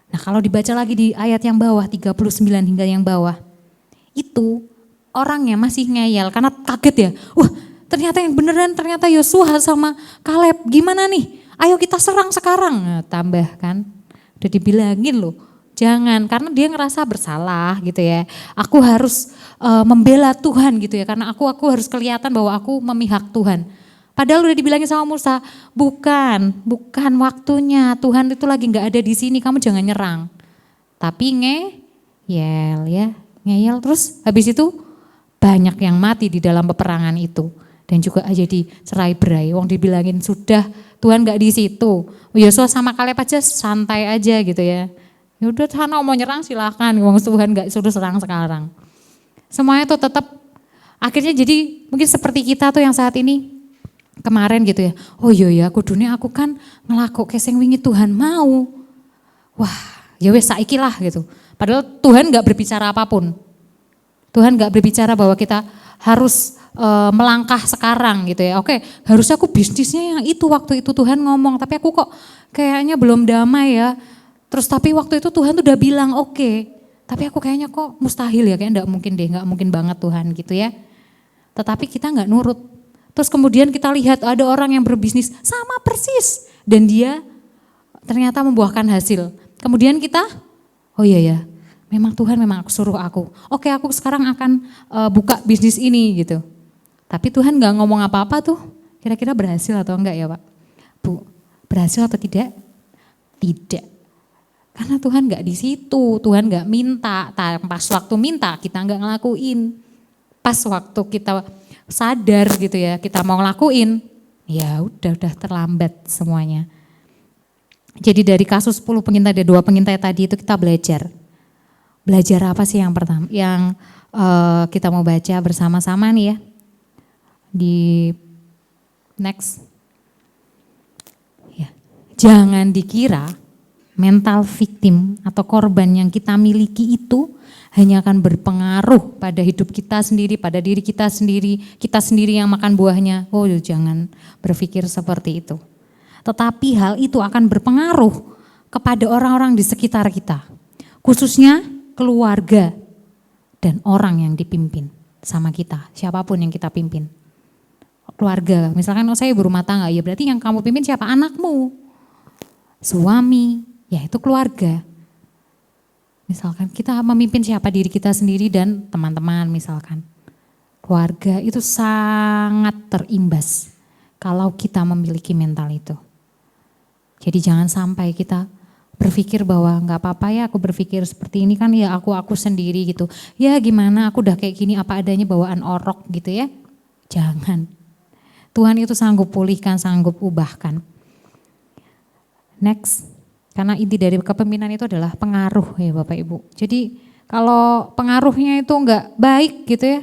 B: Nah kalau dibaca lagi di ayat yang bawah, 39 hingga yang bawah, itu orangnya masih ngeyel karena kaget ya. Wah ternyata yang beneran ternyata Yosua sama Kaleb, gimana nih? Ayo kita serang sekarang. Nah, tambah kan, udah dibilangin loh, jangan, karena dia ngerasa bersalah gitu ya. Aku harus membela Tuhan gitu ya, karena aku harus kelihatan bahwa aku memihak Tuhan. Padahal udah dibilangin sama Musa, bukan waktunya. Tuhan itu lagi nggak ada di sini, kamu jangan nyerang. Tapi ngeyel ya, ngeyel terus habis itu banyak yang mati di dalam peperangan itu. Dan juga jadi cerai berai, wong dibilangin sudah Tuhan nggak di situ. Yosua sama Kaleb aja santai aja gitu ya. Ya udah sana mau nyerang silahkan, wong Tuhan nggak suruh serang sekarang. Semuanya tuh tetap akhirnya jadi mungkin seperti kita tuh yang saat ini kemarin gitu ya. Oh iya ya, kudunya aku kan ngelakuke sing wingi Tuhan mau. Wah, ya wes saiki lah gitu. Padahal Tuhan nggak berbicara apapun. Tuhan nggak berbicara bahwa kita harus melangkah sekarang gitu ya. Oke, harusnya aku bisnisnya yang itu waktu itu Tuhan ngomong, tapi aku kok kayaknya belum damai ya. Terus tapi waktu itu Tuhan tuh udah bilang oke, tapi aku kayaknya kok mustahil ya, kayaknya enggak mungkin deh, enggak mungkin banget Tuhan gitu ya. Tetapi kita enggak nurut. Terus kemudian kita lihat ada orang yang berbisnis sama persis dan dia ternyata membuahkan hasil. Kemudian kita, oh iya ya, memang Tuhan memang suruh aku. Oke, aku sekarang akan buka bisnis ini gitu. Tapi Tuhan nggak ngomong apa-apa tuh, kira-kira berhasil atau enggak ya Pak? Bu, berhasil atau tidak? Tidak. Karena Tuhan nggak di situ, Tuhan nggak minta, pas waktu minta kita nggak ngelakuin. Pas waktu kita sadar gitu ya, kita mau ngelakuin, ya udah terlambat semuanya. Jadi dari kasus 10 pengintai, ada 2 pengintai tadi itu kita belajar. Belajar apa sih yang pertama? Yang kita mau baca bersama-sama nih ya. Di next. Ya. Jangan dikira mental victim atau korban yang kita miliki itu hanya akan berpengaruh pada hidup kita sendiri, pada diri kita sendiri yang makan buahnya. Oh jangan berpikir seperti itu. Tetapi hal itu akan berpengaruh kepada orang-orang di sekitar kita. Khususnya keluarga dan orang yang dipimpin sama kita, siapapun yang kita pimpin. Keluarga, misalkan saya ibu rumah tangga, ya berarti yang kamu pimpin siapa? Anakmu, suami, ya itu keluarga. Misalkan kita memimpin siapa? Diri kita sendiri dan teman-teman misalkan. Keluarga itu sangat terimbas kalau kita memiliki mental itu. Jadi jangan sampai kita berpikir bahwa nggak apa-apa ya aku berpikir seperti ini kan ya aku sendiri gitu. Ya gimana aku udah kayak gini apa adanya bawaan orok gitu ya. Jangan. Tuhan itu sanggup pulihkan, sanggup ubahkan. Next, karena inti dari kepemimpinan itu adalah pengaruh ya Bapak Ibu. Jadi kalau pengaruhnya itu enggak baik gitu ya,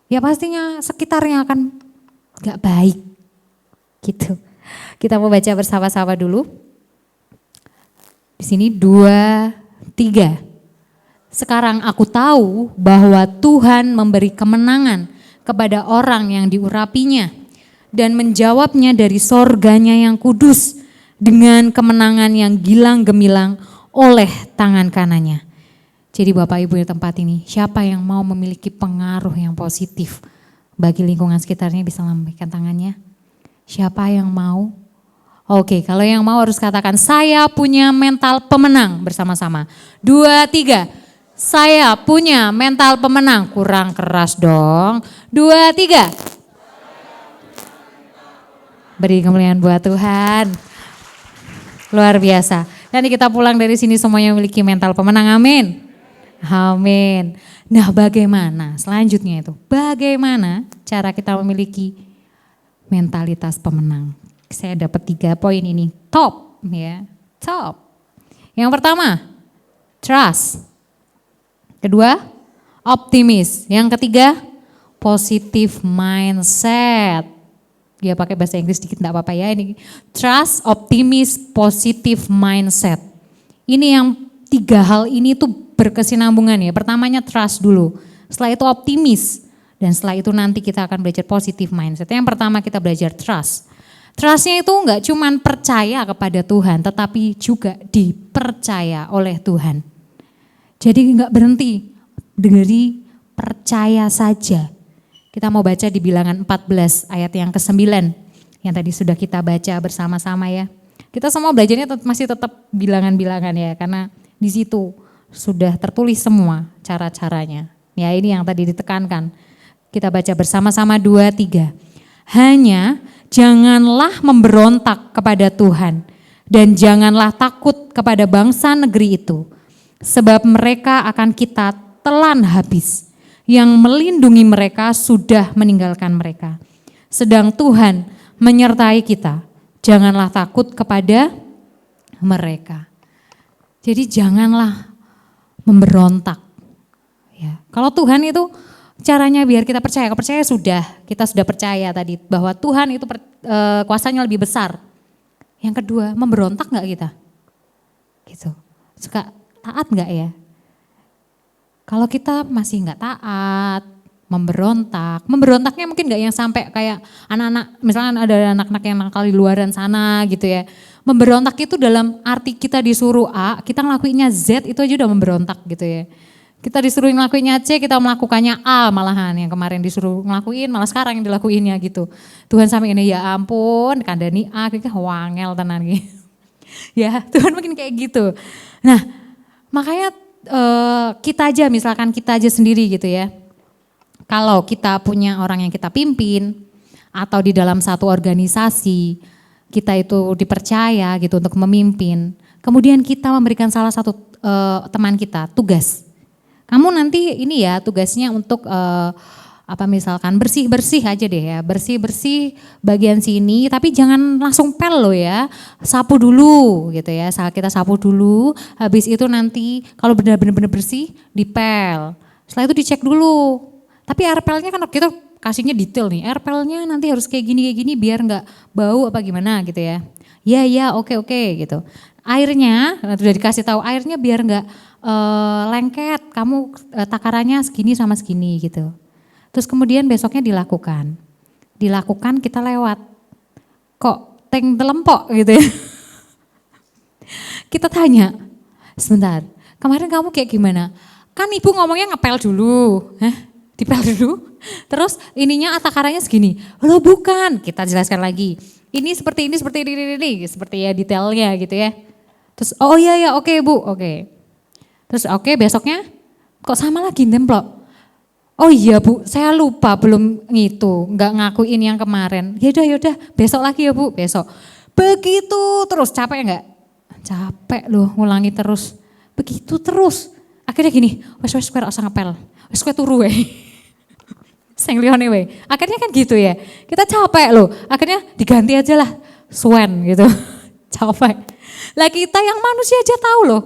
B: ya pastinya sekitarnya akan enggak baik gitu. Kita mau baca bersama-sama dulu. Di sini 2, 3. Sekarang aku tahu bahwa Tuhan memberi kemenangan kepada orang yang diurapinya dan menjawabnya dari sorganya yang kudus dengan kemenangan yang gilang gemilang oleh tangan kanannya. Jadi Bapak Ibu di tempat ini, siapa yang mau memiliki pengaruh yang positif bagi lingkungan sekitarnya bisa lambaikan tangannya? Siapa yang mau? Oke, kalau yang mau harus katakan saya punya mental pemenang bersama-sama. 2, 3. Saya punya mental pemenang. Kurang keras dong. 2, 3. Beri kemuliaan buat Tuhan. Luar biasa. Nanti kita pulang dari sini semuanya memiliki mental pemenang. Amin. Amin. Nah bagaimana selanjutnya itu? Bagaimana cara kita memiliki mentalitas pemenang? Saya dapat 3 poin ini. Top ya. Top. Yang pertama, trust. Kedua, optimis. Yang ketiga, positive mindset. Ya pakai bahasa Inggris dikit enggak apa-apa ya ini. Trust, optimis, positive mindset. Ini yang 3 hal ini tuh berkesinambungan ya. Pertamanya trust dulu. Setelah itu optimis. Dan setelah itu nanti kita akan belajar positive mindset. Yang pertama kita belajar trust. Trustnya itu enggak cuman percaya kepada Tuhan, tetapi juga dipercaya oleh Tuhan. Jadi enggak berhenti dari percaya saja. Kita mau baca di Bilangan 14 ayat yang ke-9 yang tadi sudah kita baca bersama-sama ya. Kita semua belajarnya masih tetap bilangan-bilangan ya karena di situ sudah tertulis semua cara-caranya. Ya ini yang tadi ditekankan. Kita baca bersama-sama 2, 3. Hanya janganlah memberontak kepada Tuhan dan janganlah takut kepada bangsa negeri itu. Sebab mereka akan kita telan habis. Yang melindungi mereka sudah meninggalkan mereka. Sedang Tuhan menyertai kita. Janganlah takut kepada mereka. Jadi janganlah memberontak. Ya. Kalau Tuhan itu caranya biar kita percaya, kita sudah percaya tadi bahwa Tuhan itu kuasanya lebih besar. Yang kedua, memberontak nggak kita? Gitu. Suka taat nggak ya? Kalau kita masih nggak taat, memberontaknya mungkin nggak yang sampai kayak anak-anak, misalnya ada anak-anak yang nakal di luaran sana gitu ya. Memberontak itu dalam arti kita disuruh A, kita ngelakuinnya Z, itu aja udah memberontak gitu ya. Kita disuruh ngelakuinnya C, kita melakukannya A malahan. Yang kemarin disuruh ngelakuin, malah sekarang yang dilakuinnya gitu. Tuhan sampai ini, ya ampun, kandani A, kita wangel tenan gitu. Ya, Tuhan mungkin kayak gitu. Nah, makanya kita aja, misalkan kita aja sendiri gitu ya. Kalau kita punya orang yang kita pimpin, atau di dalam satu organisasi, kita itu dipercaya gitu untuk memimpin. Kemudian kita memberikan salah satu teman kita tugas. Kamu nanti ini ya tugasnya untuk misalkan bersih-bersih aja deh ya, bersih-bersih bagian sini, tapi jangan langsung pel lo ya, sapu dulu gitu ya, kita sapu dulu, habis itu nanti kalau benar-benar bersih dipel, setelah itu dicek dulu, tapi air pelnya kan kita kasihnya detail nih, air pelnya nanti harus kayak gini biar nggak bau apa gimana gitu ya, ya oke gitu, airnya udah dikasih tahu airnya biar nggak lengket, kamu takarannya segini sama segini gitu. Terus kemudian besoknya dilakukan kita lewat, kok teng telempok gitu ya. Kita tanya, sebentar, kemarin kamu kayak gimana? Kan ibu ngomongnya ngepel dulu, dipel dulu, terus ininya takarannya segini. Loh bukan, kita jelaskan lagi, ini seperti ini, seperti ya detailnya gitu ya. Terus oh iya oke bu, oke. Terus oke, besoknya kok sama lagi nemplok. Oh iya bu, saya lupa belum nggak ngakuin yang kemarin. Yaudah, besok lagi ya bu, besok. Begitu terus, capek nggak? Capek loh, ngulangi terus. Begitu terus. Akhirnya gini, wes kue rasa ngepel, wes kue turu weh. Seng lione weh. Akhirnya kan gitu ya, kita capek loh. Akhirnya diganti aja lah, Swen gitu. Capek. Lah kita yang manusia aja tahu loh.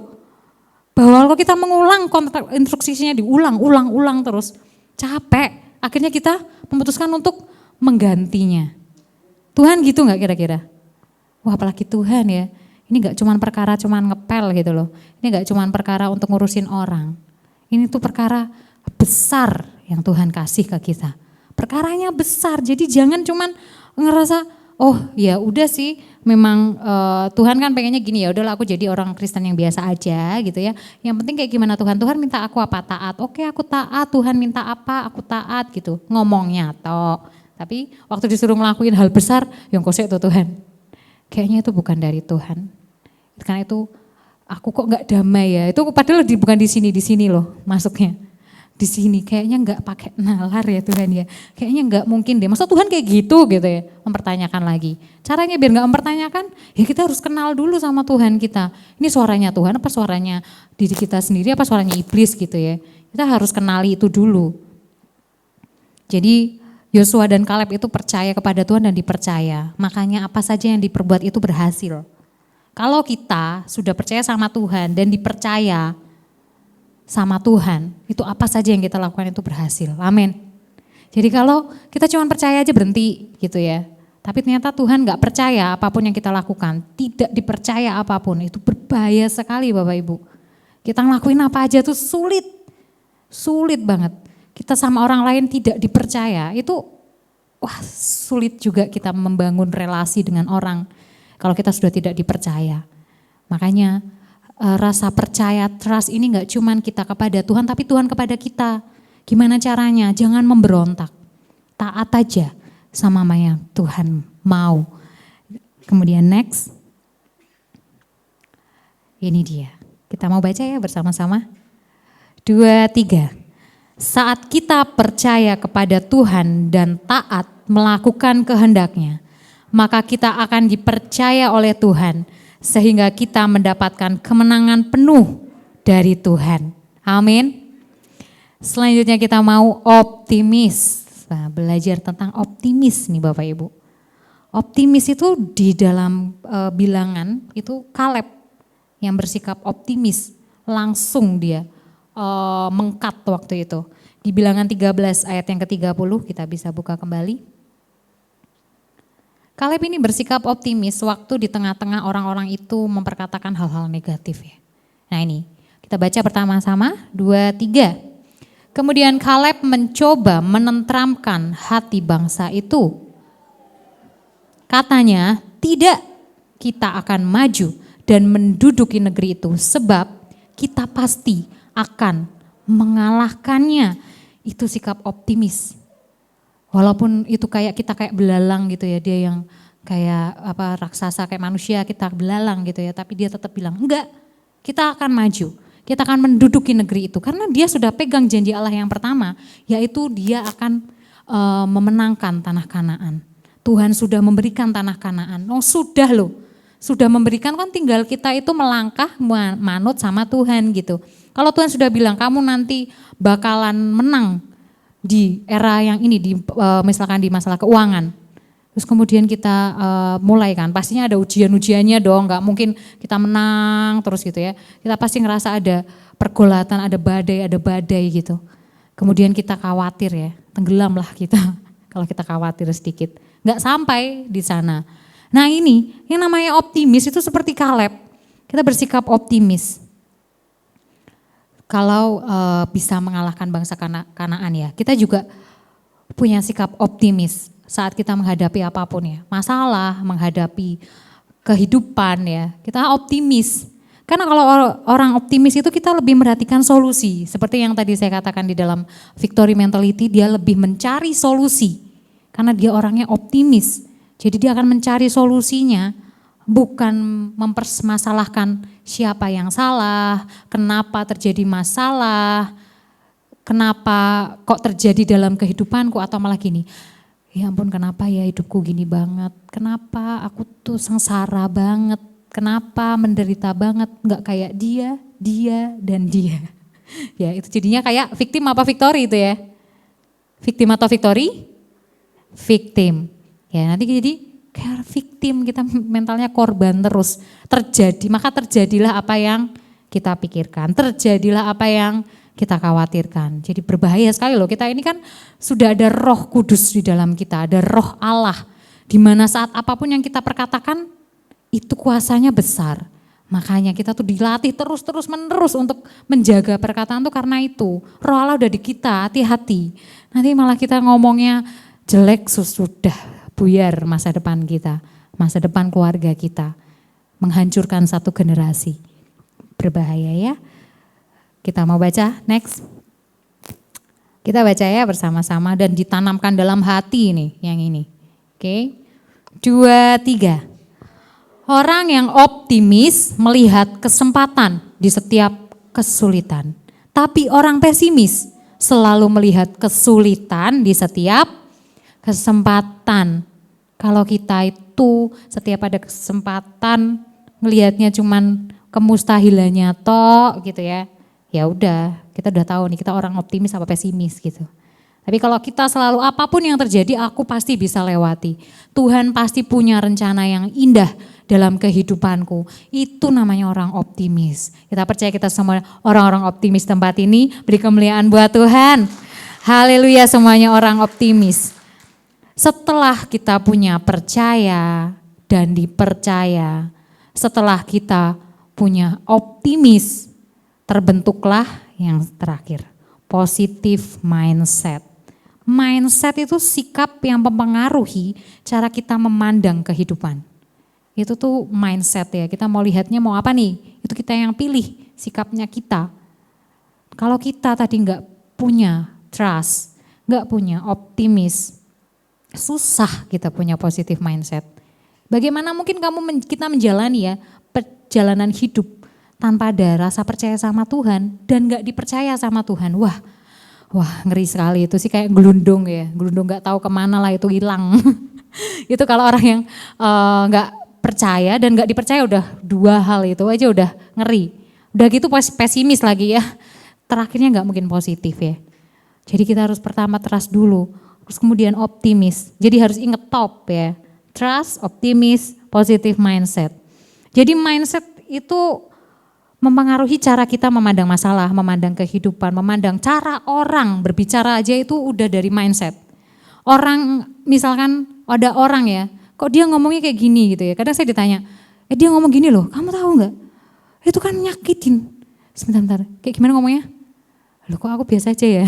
B: Bahwa kalau kita mengulang kontrak instruksinya diulang terus, capek. Akhirnya kita memutuskan untuk menggantinya. Tuhan gitu nggak kira-kira? Wah apalagi Tuhan ya. Ini nggak cuma perkara ngepel gitu loh. Ini nggak cuma perkara untuk ngurusin orang. Ini tuh perkara besar yang Tuhan kasih ke kita. Perkaranya besar. Jadi jangan cuma ngerasa oh ya udah sih memang Tuhan kan pengennya gini ya udahlah aku jadi orang Kristen yang biasa aja gitu ya. Yang penting kayak gimana Tuhan minta aku apa taat. Oke aku taat, Tuhan minta apa aku taat gitu. Ngomongnya toh. Tapi waktu disuruh ngelakuin hal besar yang kosek tuh Tuhan. Kayaknya itu bukan dari Tuhan. Karena itu aku kok nggak damai ya. Itu padahal bukan di sini loh masuknya. Di sini kayaknya nggak pakai nalar ya Tuhan ya, kayaknya nggak mungkin deh, masa Tuhan kayak gitu ya, mempertanyakan lagi. Caranya biar nggak mempertanyakan, ya kita harus kenal dulu sama Tuhan kita. Ini suaranya Tuhan apa suaranya diri kita sendiri apa suaranya iblis gitu ya. Kita harus kenali itu dulu. Jadi Yosua dan Kaleb itu percaya kepada Tuhan dan dipercaya, makanya apa saja yang diperbuat itu berhasil. Kalau kita sudah percaya sama Tuhan dan dipercaya sama Tuhan, itu apa saja yang kita lakukan itu berhasil. Amin. Jadi kalau kita cuma percaya aja berhenti gitu ya. Tapi ternyata Tuhan gak percaya apapun yang kita lakukan, tidak dipercaya apapun, itu berbahaya sekali Bapak Ibu. Kita ngelakuin apa aja tuh sulit banget. Kita sama orang lain tidak dipercaya, itu sulit juga kita membangun relasi dengan orang kalau kita sudah tidak dipercaya. Makanya rasa percaya, trust ini gak cuman kita kepada Tuhan, tapi Tuhan kepada kita. Gimana caranya? Jangan memberontak. Taat aja sama apa yang Tuhan mau. Kemudian next. Ini dia. Kita mau baca ya bersama-sama. 2, 3. Saat kita percaya kepada Tuhan dan taat melakukan kehendaknya, maka kita akan dipercaya oleh Tuhan sehingga kita mendapatkan kemenangan penuh dari Tuhan. Amin. Selanjutnya kita mau optimis. Nah, belajar tentang optimis nih Bapak Ibu. Optimis itu di dalam bilangan itu Kaleb yang bersikap optimis. Langsung dia mengkat waktu itu. Di bilangan 13 ayat yang ke-30 kita bisa buka kembali. Kaleb ini bersikap optimis waktu di tengah-tengah orang-orang itu memperkatakan hal-hal negatif ya. Nah ini kita baca pertama-sama 2, 3. Kemudian Kaleb mencoba menenteramkan hati bangsa itu. Katanya, tidak, kita akan maju dan menduduki negeri itu sebab kita pasti akan mengalahkannya. Itu sikap optimis. Walaupun itu kita kayak belalang gitu ya, dia yang kayak raksasa kayak manusia, kita belalang gitu ya, tapi dia tetap bilang, enggak, kita akan maju. Kita akan menduduki negeri itu karena dia sudah pegang janji Allah yang pertama, yaitu dia akan memenangkan tanah Kanaan. Tuhan sudah memberikan tanah Kanaan. Oh sudah loh, sudah memberikan, kan tinggal kita itu melangkah manut sama Tuhan gitu. Kalau Tuhan sudah bilang kamu nanti bakalan menang di era yang ini, misalkan di masalah keuangan. Terus kemudian kita mulai kan, pastinya ada ujian-ujiannya dong, nggak mungkin kita menang terus gitu ya. Kita pasti ngerasa ada pergolatan, ada badai gitu. Kemudian kita khawatir ya, tenggelam lah kita kalau kita khawatir sedikit. Nggak sampai di sana. Nah ini, yang namanya optimis itu seperti Kaleb. Kita bersikap optimis. Kalau bisa mengalahkan bangsa Kanaan ya, kita juga punya sikap optimis saat kita menghadapi apapun ya, masalah, menghadapi kehidupan ya, kita optimis. Karena kalau orang optimis itu kita lebih merhatikan solusi, seperti yang tadi saya katakan di dalam victory mentality, dia lebih mencari solusi, karena dia orangnya optimis, jadi dia akan mencari solusinya, bukan mempermasalahkan siapa yang salah, kenapa terjadi masalah, kenapa kok terjadi dalam kehidupanku, atau malah gini, ya ampun kenapa ya hidupku gini banget, kenapa aku tuh sengsara banget, kenapa menderita banget, nggak kayak dia, dan dia. Ya itu jadinya kayak victim apa victory itu ya? Victim atau victory? Victim. Ya nanti jadi kayak victim, kita mentalnya korban terus. Terjadi, maka terjadilah apa yang kita pikirkan, terjadilah apa yang kita khawatirkan. Jadi berbahaya sekali loh, kita ini kan sudah ada Roh Kudus di dalam kita, ada Roh Allah. Di mana saat apapun yang kita perkatakan, itu kuasanya besar. Makanya kita tuh dilatih terus menerus untuk menjaga perkataan tuh karena itu. Roh Allah udah di kita, hati-hati. Nanti malah kita ngomongnya jelek, sudah buyar masa depan kita, masa depan keluarga kita. Menghancurkan satu generasi. Berbahaya ya. Kita mau baca next. Kita baca ya bersama-sama dan ditanamkan dalam hati nih yang ini. Oke. 2, 3. Orang yang optimis melihat kesempatan di setiap kesulitan. Tapi orang pesimis selalu melihat kesulitan di setiap kesempatan. Kalau kita itu setiap ada kesempatan ngelihatnya cuman kemustahilannya toh gitu ya. Ya udah, kita udah tahu nih kita orang optimis apa pesimis gitu. Tapi kalau kita selalu apapun yang terjadi aku pasti bisa lewati. Tuhan pasti punya rencana yang indah dalam kehidupanku. Itu namanya orang optimis. Kita percaya kita semua orang-orang optimis tempat ini. Beri kemuliaan buat Tuhan. Haleluya, semuanya orang optimis. Setelah kita punya percaya dan dipercaya, setelah kita punya optimis, terbentuklah yang terakhir, positive mindset. Mindset itu sikap yang mempengaruhi cara kita memandang kehidupan. Itu tuh mindset ya, kita mau lihatnya mau apa nih, itu kita yang pilih sikapnya kita. Kalau kita tadi nggak punya trust, nggak punya optimis, susah kita punya positive mindset. Bagaimana mungkin kita menjalani ya perjalanan hidup tanpa ada rasa percaya sama Tuhan dan nggak dipercaya sama Tuhan. Wah, Wah ngeri sekali itu sih, kayak gelundung ya, gelundung gak tahu kemana lah itu hilang. Itu kalau orang yang nggak percaya dan nggak dipercaya udah dua hal itu aja udah ngeri. Udah gitu pesimis lagi ya, terakhirnya nggak mungkin positif ya. Jadi kita harus pertama trust dulu, terus kemudian optimis. Jadi harus inget top ya, trust, optimis, positive mindset. Jadi mindset itu mempengaruhi cara kita memandang masalah, memandang kehidupan, memandang cara orang berbicara aja itu udah dari mindset. Orang misalkan ada orang ya, kok dia ngomongnya kayak gini gitu ya. Kadang saya ditanya, dia ngomong gini loh, kamu tahu nggak? Itu kan nyakitin. Sebentar, kayak gimana ngomongnya? Loh kok aku biasa aja ya?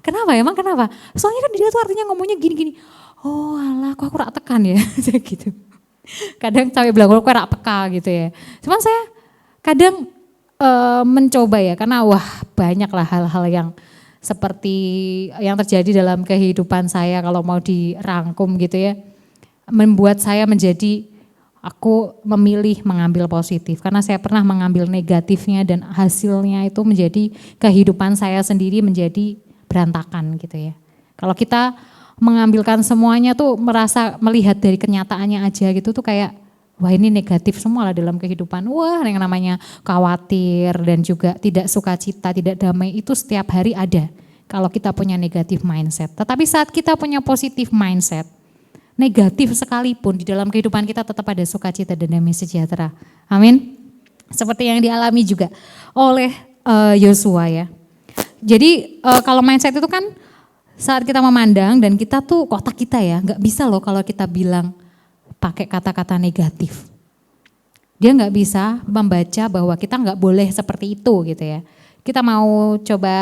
B: Kenapa emang kenapa? Soalnya kan dia tuh artinya ngomongnya gini-gini. Oh alah kok aku rak tekan ya, gitu. Kadang sampai bilang kok rak peka gitu ya. Cuman saya kadang mencoba ya, karena wah banyak lah hal-hal yang seperti yang terjadi dalam kehidupan saya kalau mau dirangkum gitu ya. Membuat saya menjadi, aku memilih mengambil positif karena saya pernah mengambil negatifnya dan hasilnya itu menjadi kehidupan saya sendiri menjadi berantakan gitu ya. Kalau kita mengambilkan semuanya tuh merasa melihat dari kenyataannya aja gitu tuh kayak wah ini negatif semua lah dalam kehidupan. Wah yang namanya khawatir dan juga tidak sukacita, tidak damai itu setiap hari ada kalau kita punya negatif mindset. Tetapi saat kita punya positif mindset, negatif sekalipun di dalam kehidupan kita tetap ada sukacita dan damai sejahtera. Amin. Seperti yang dialami juga oleh Yosua ya. Jadi kalau mindset itu kan saat kita memandang dan kita tuh kotak kita ya, nggak bisa loh kalau kita bilang pakai kata-kata negatif. Dia nggak bisa membaca bahwa kita nggak boleh seperti itu gitu ya. Kita mau coba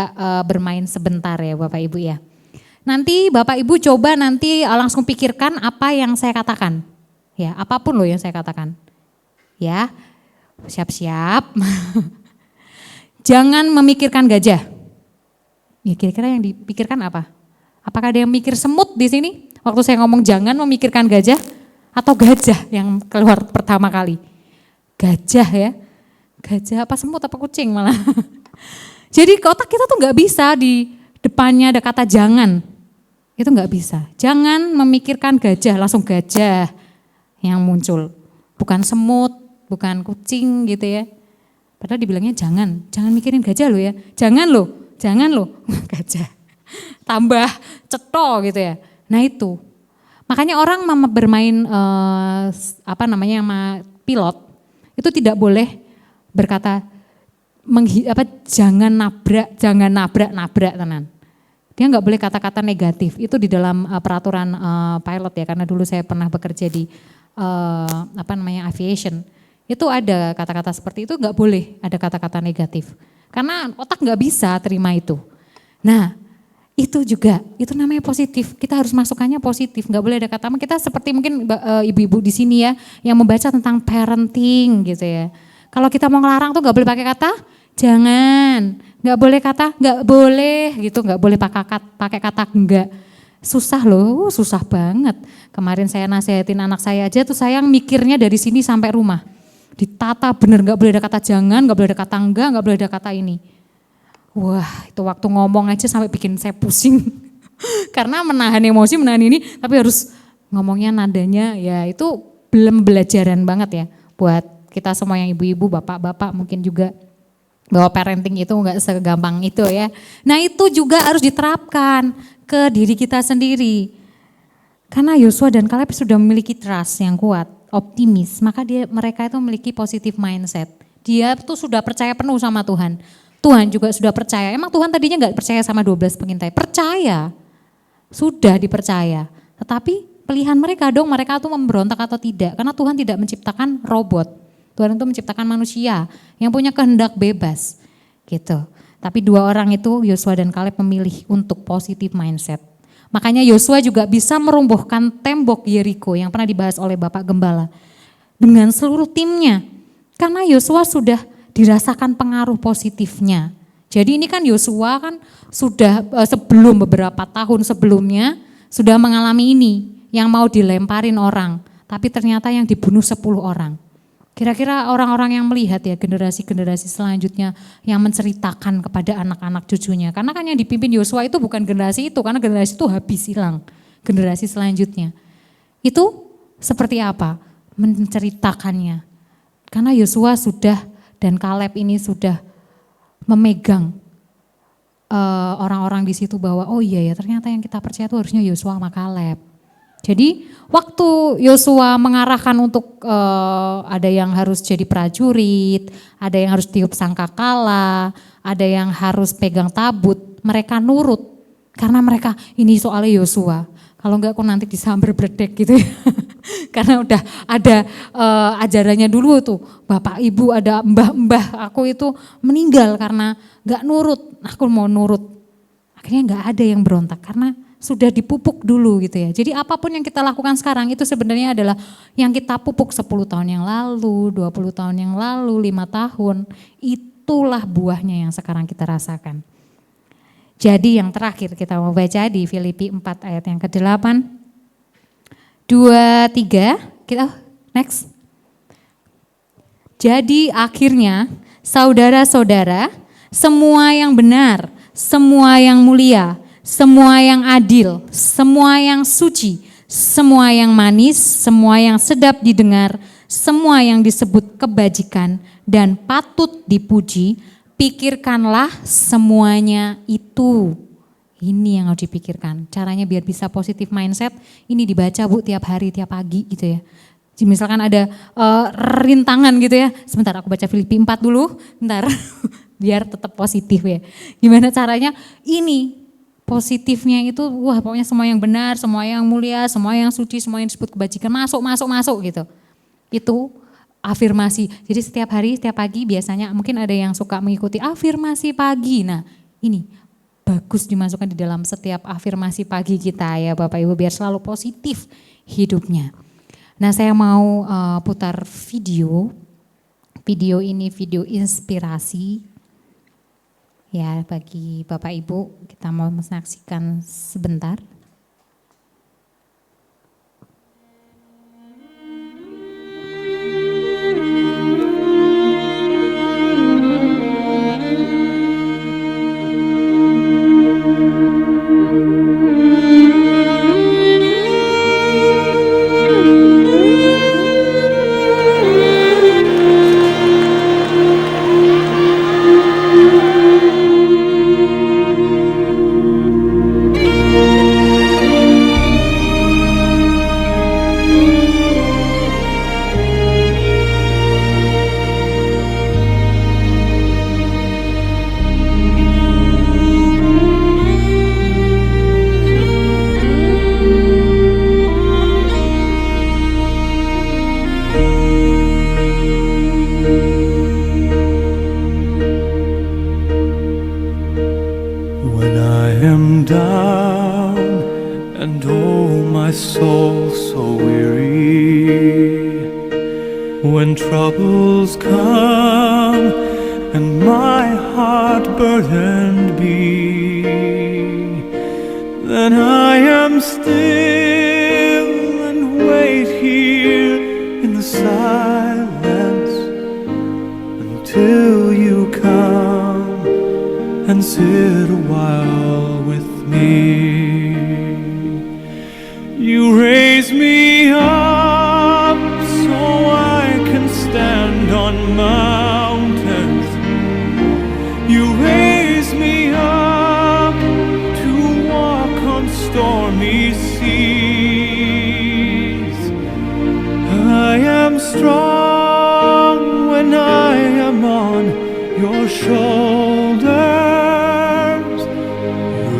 B: bermain sebentar ya Bapak Ibu ya. Nanti Bapak Ibu coba nanti langsung pikirkan apa yang saya katakan. Ya, apapun loh yang saya katakan. Ya, siap-siap. Jangan memikirkan gajah. Ya kira-kira yang dipikirkan apa? Apakah ada yang mikir semut di sini? Waktu saya ngomong jangan memikirkan gajah atau gajah yang keluar pertama kali? Gajah ya. Gajah apa semut apa kucing malah. Jadi otak kita tuh nggak bisa di depannya ada kata jangan. Itu nggak bisa. Jangan memikirkan gajah, langsung gajah yang muncul. Bukan semut, bukan kucing gitu ya. Padahal dibilangnya jangan mikirin gajah lo ya. Jangan lo, gajah. Tambah ceto gitu ya. Nah itu. Makanya orang bermain sama pilot itu tidak boleh berkata jangan nabrak tenan. Dia nggak boleh kata-kata negatif. Itu di dalam peraturan pilot ya, karena dulu saya pernah bekerja di aviation. Itu ada kata-kata seperti itu, nggak boleh ada kata-kata negatif. Karena otak nggak bisa terima itu. Nah, itu juga, itu namanya positif. Kita harus masukannya positif, nggak boleh ada kata. Kita seperti mungkin ibu-ibu di sini ya, yang membaca tentang parenting gitu ya. Kalau kita mau ngelarang tuh nggak boleh pakai kata jangan, nggak boleh kata nggak boleh gitu, nggak boleh pakai kata enggak. Susah loh, susah banget. Kemarin saya nasihatin anak saya aja tuh saya mikirnya dari sini sampai rumah. Ditata bener, nggak boleh ada kata jangan, nggak boleh ada kata enggak, nggak boleh ada kata ini. Wah itu waktu ngomong aja sampai bikin saya pusing. Karena menahan emosi, menahan ini, tapi harus ngomongnya nadanya ya itu belum belajaran banget ya buat kita semua yang ibu-ibu, bapak-bapak mungkin juga bahwa parenting itu enggak segampang itu ya. Nah itu juga harus diterapkan ke diri kita sendiri. Karena Yosua dan Kaleb sudah memiliki trust yang kuat, optimis, maka mereka itu memiliki positive mindset. Dia tuh sudah percaya penuh sama Tuhan. Tuhan juga sudah percaya. Emang Tuhan tadinya enggak percaya sama 12 pengintai? Percaya, sudah dipercaya. Tetapi pilihan mereka dong, mereka tuh memberontak atau tidak. Karena Tuhan tidak menciptakan robot. Tuhan itu menciptakan manusia yang punya kehendak bebas gitu. Tapi dua orang itu Yosua dan Kaleb memilih untuk positive mindset. Makanya Yosua juga bisa merumbuhkan tembok Yeriko yang pernah dibahas oleh Bapak Gembala dengan seluruh timnya. Karena Yosua sudah dirasakan pengaruh positifnya. Jadi ini kan Yosua kan sudah sebelum beberapa tahun sebelumnya sudah mengalami ini yang mau dilemparin orang. Tapi ternyata yang dibunuh 10 orang. Kira-kira orang-orang yang melihat ya generasi-generasi selanjutnya yang menceritakan kepada anak-anak cucunya. Karena kan yang dipimpin Yosua itu bukan generasi itu, karena generasi itu habis hilang. Generasi selanjutnya. Itu seperti apa? Menceritakannya. Karena Yosua sudah dan Kaleb ini sudah memegang orang-orang di situ bahwa oh iya ya ternyata yang kita percaya itu harusnya Yosua sama Kaleb. Jadi waktu Yosua mengarahkan untuk ada yang harus jadi prajurit, ada yang harus tiup sangkakala, ada yang harus pegang tabut, mereka nurut karena mereka ini soalnya Yosua. Kalau enggak kok nanti disambar bledek gitu ya. Karena udah ada ajarannya dulu tuh, bapak ibu ada mbah-mbah aku itu meninggal karena enggak nurut, aku mau nurut. Akhirnya enggak ada yang berontak karena sudah dipupuk dulu gitu ya. Jadi apapun yang kita lakukan sekarang itu sebenarnya adalah yang kita pupuk 10 tahun yang lalu, 20 tahun yang lalu, 5 tahun. Itulah buahnya yang sekarang kita rasakan. Jadi yang terakhir kita mau baca di Filipi 4 ayat yang ke-8. 2, 3, kita next. Jadi akhirnya saudara-saudara, semua yang benar, semua yang mulia, semua yang adil, semua yang suci, semua yang manis, semua yang sedap didengar, semua yang disebut kebajikan dan patut dipuji, pikirkanlah semuanya itu. Ini yang harus dipikirkan. Caranya biar bisa positif mindset, ini dibaca Bu tiap hari, tiap pagi gitu ya. Jadi misalkan ada rintangan gitu ya, sebentar aku baca Filipi 4 dulu, bentar, biar tetap positif ya. Gimana caranya? Ini positifnya itu, wah pokoknya semua yang benar, semua yang mulia, semua yang suci, semua yang disebut kebajikan, masuk gitu. Itu afirmasi. Jadi setiap hari, setiap pagi biasanya mungkin ada yang suka mengikuti afirmasi pagi. Nah ini bagus dimasukkan di dalam setiap afirmasi pagi kita ya Bapak Ibu biar selalu positif hidupnya. Nah saya mau putar video. Video ini video inspirasi. Ya bagi Bapak Ibu kita mau menyaksikan sebentar.
C: When I am down and oh my soul so weary, when troubles come and my heart burdened be, then I am still and wait here in the silence until you come and sit a while with me. You raise me up so I can stand on mountains. You raise me up to walk on stormy seas. I am strong when I am on your shoulders.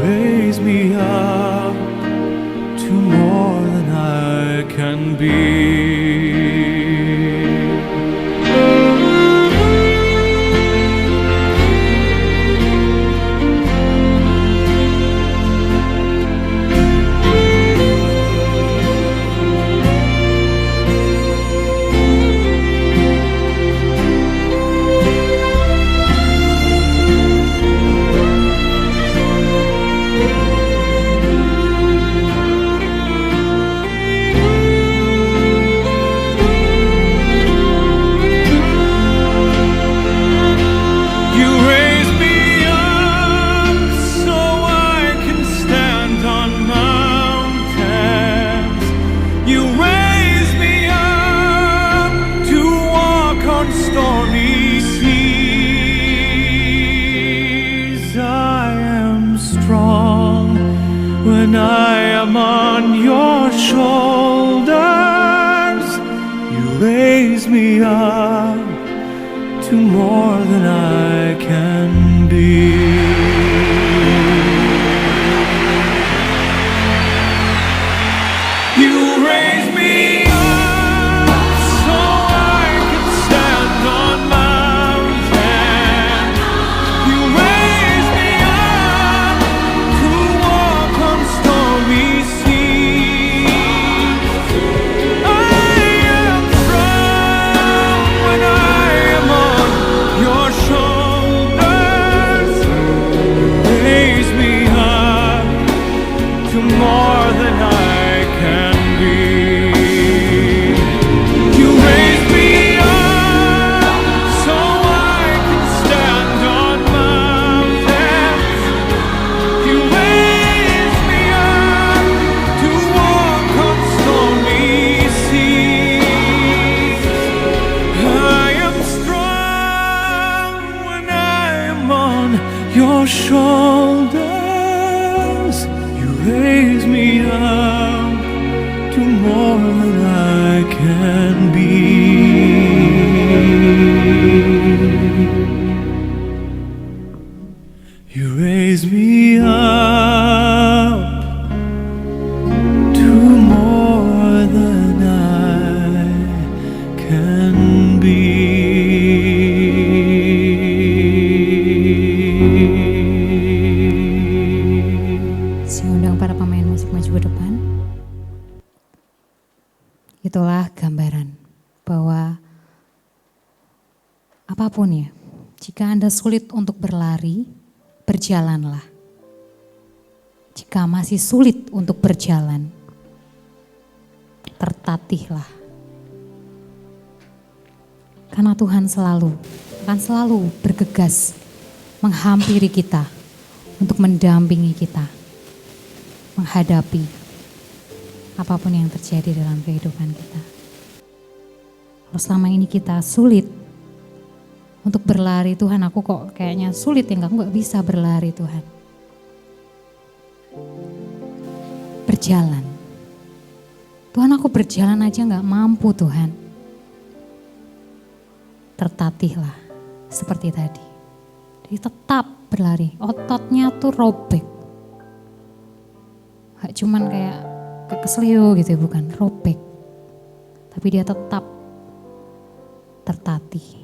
C: Raise me up to more than I can be. when I am on your shoulders. You raise me up to more than I can be. You raise me up so I can stand on mountains. You raise me up to walk on stormy seas. I am strong when I am on your shoulders. Raise me up to more than I can be. You raise me up so I can stand on mountains. You raise me up to walk on stormy seas. I am strong when I am on your shoulders. You raise me up to more than I can be. You raise me up to more than I can be.
B: Saya undang para pemain musik maju ke depan. Itulah gambaran bahwa apapun ya, jika Anda sulit untuk berlari, berjalanlah. Jika masih sulit untuk berjalan, tertatihlah. Karena Tuhan akan selalu bergegas menghampiri kita untuk mendampingi kita, menghadapi apapun yang terjadi dalam kehidupan kita. Kalau selama ini kita sulit untuk berlari, Tuhan aku kok kayaknya sulit ya, aku gak bisa berlari Tuhan. Berjalan. Tuhan aku berjalan aja gak mampu Tuhan. Tertatihlah seperti tadi. Jadi tetap berlari, ototnya tuh robek. Gak cuman kayak kesleo gitu ya, bukan, robek. Tapi dia tetap tertatih.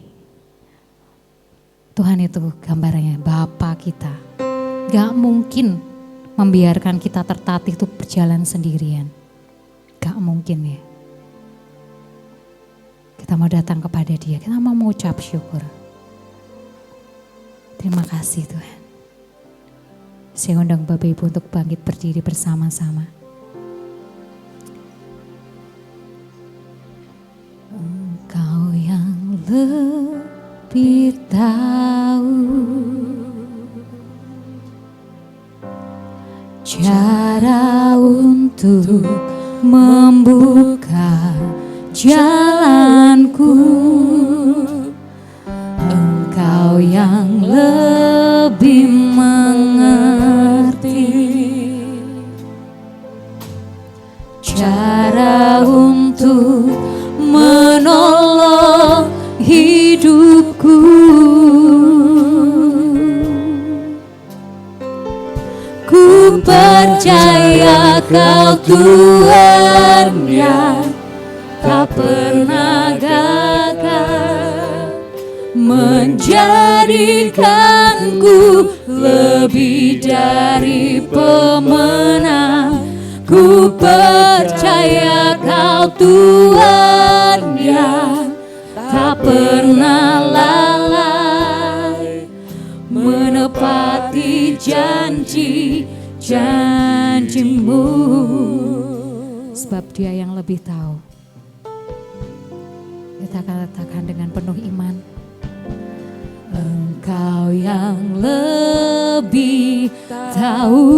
B: Tuhan itu gambarannya Bapa kita. Gak mungkin membiarkan kita tertatih itu berjalan sendirian. Gak mungkin ya. Kita mau datang kepada Dia, kita mau mengucap syukur. Terima kasih Tuhan. Saya undang Bapak Ibu untuk bangkit berdiri bersama-sama. Engkau yang lebih tahu cara untuk membuka jalanku. Engkau yang lebih mengerti cara untuk menolong hidupku. Ku percaya Kau Tuhan yang tak pernah gagal, menjadikanku lebih dari pemenang. Ku percaya Kau Tuhan yang tak pernah lalai, menepati janji-janjimu. Sebab Dia yang lebih tahu. Kita akan letakkan dengan penuh iman. Engkau yang lebih tahu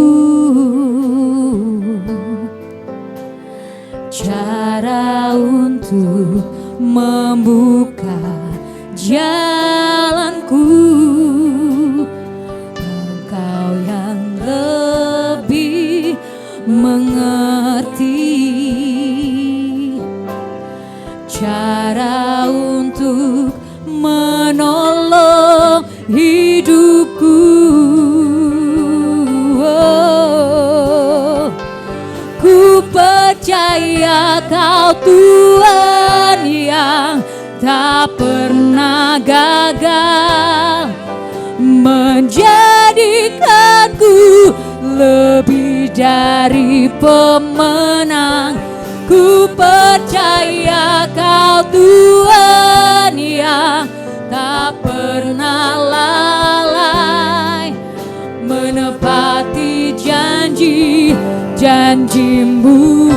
B: cara untuk membuka jalanku. Engkau yang lebih mengerti cara untuk menolong hidupku. Oh, ku percaya Kau Tuhan yang tak pernah gagal menjadikanku lebih dari pemenang. Ku percaya Kau Tuhan yang tak pernah lalai menepati janji-janjimu.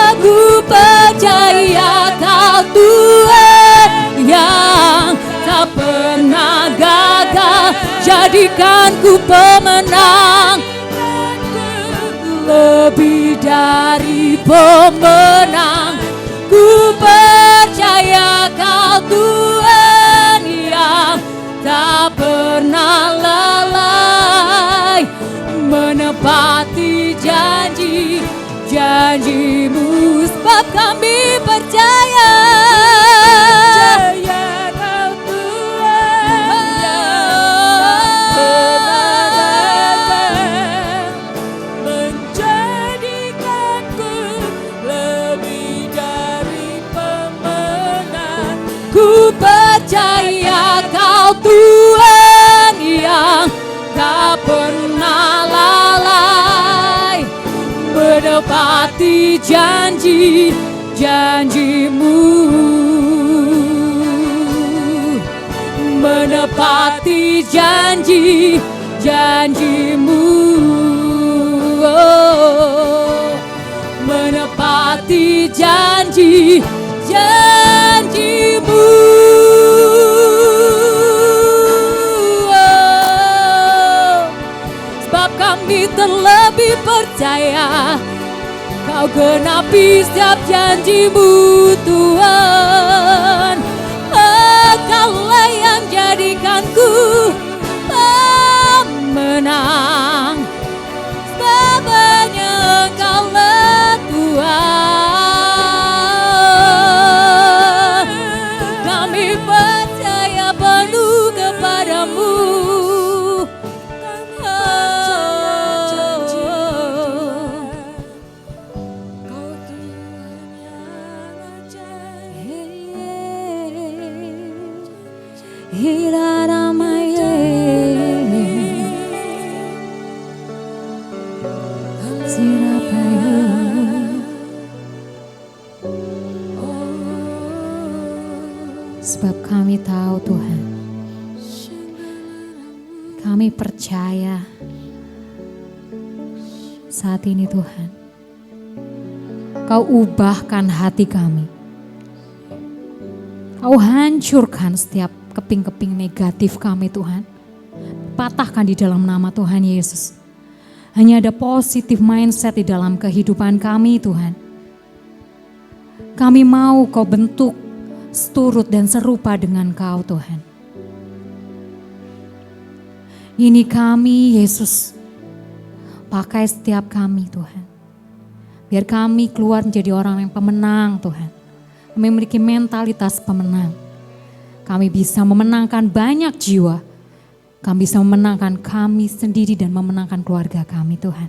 B: Aku percaya Kau Tuhan yang tak pernah gagal jadikanku pemenang, lebih dari pemenang. Ku percaya Kau Tuhan yang tak pernah lalai menepati janji-janjimu. Sebab kami percaya Kau Tuhan yang pernah menjadikanku lebih dari pemenang. Ku percaya Kau Tuhan yang tak pernah lalai menepati janji-janjimu, menepati janji-janjimu, oh, menepati janji-janjimu. Oh, sebab kami terlebih percaya Kau genapi setiap janjimu Tuhan. Kaulah yang jadikanku pemenang, sebab hanya Engkaulah Tuhan. Kami percaya penuh kepadamu. Sebab kami tahu Tuhan, kami percaya saat ini Tuhan, Kau ubahkan hati kami. Kau hancurkan setiap keping-keping negatif kami Tuhan. Patahkan di dalam nama Tuhan Yesus. Hanya ada positif mindset di dalam kehidupan kami Tuhan. Kami mau Kau bentuk seturut dan serupa dengan Kau Tuhan. Ini kami Yesus, pakai setiap kami Tuhan. Biar kami keluar menjadi orang yang pemenang Tuhan. Kami memiliki mentalitas pemenang. Kami bisa memenangkan banyak jiwa. Kami bisa memenangkan kami sendiri dan memenangkan keluarga kami Tuhan.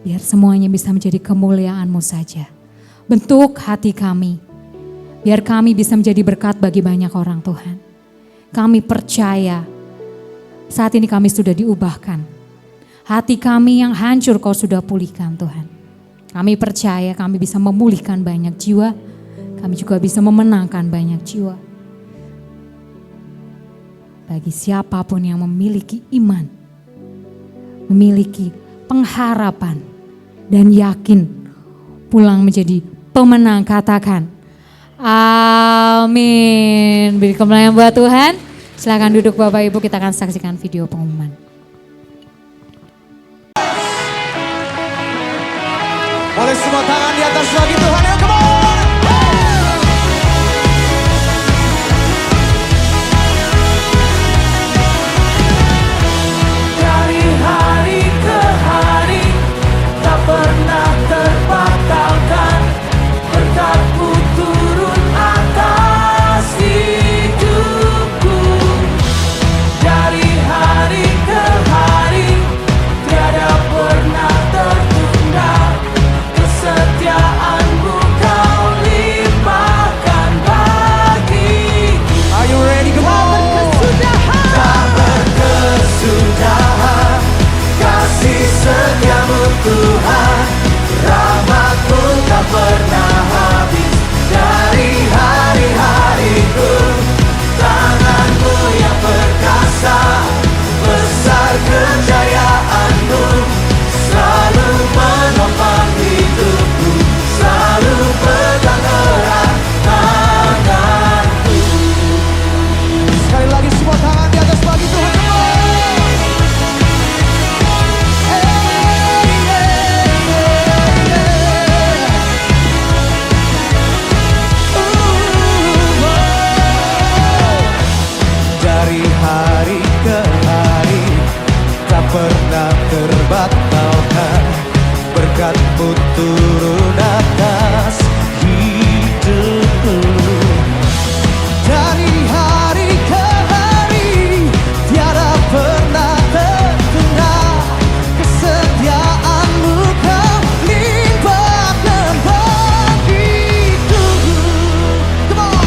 B: Biar semuanya bisa menjadi kemuliaan-Mu saja. Bentuk hati kami. Biar kami bisa menjadi berkat bagi banyak orang Tuhan. Kami percaya saat ini kami sudah diubahkan. Hati kami yang hancur Kau sudah pulihkan Tuhan. Kami percaya kami bisa memulihkan banyak jiwa. Kami juga bisa memenangkan banyak jiwa. Bagi siapapun yang memiliki iman, memiliki pengharapan dan yakin pulang menjadi pemenang, katakan amin. Beri kemuliaan buat Tuhan. Silakan duduk Bapak Ibu, kita akan saksikan video pengumuman.
D: Boleh semua tangan di atas lagi Tuhan, ya, come on. turun atas hidupku. Dari hari ke hari tiada pernah tertunda, kesetiaan-Mu Kau limpahkan bagiku. Come on.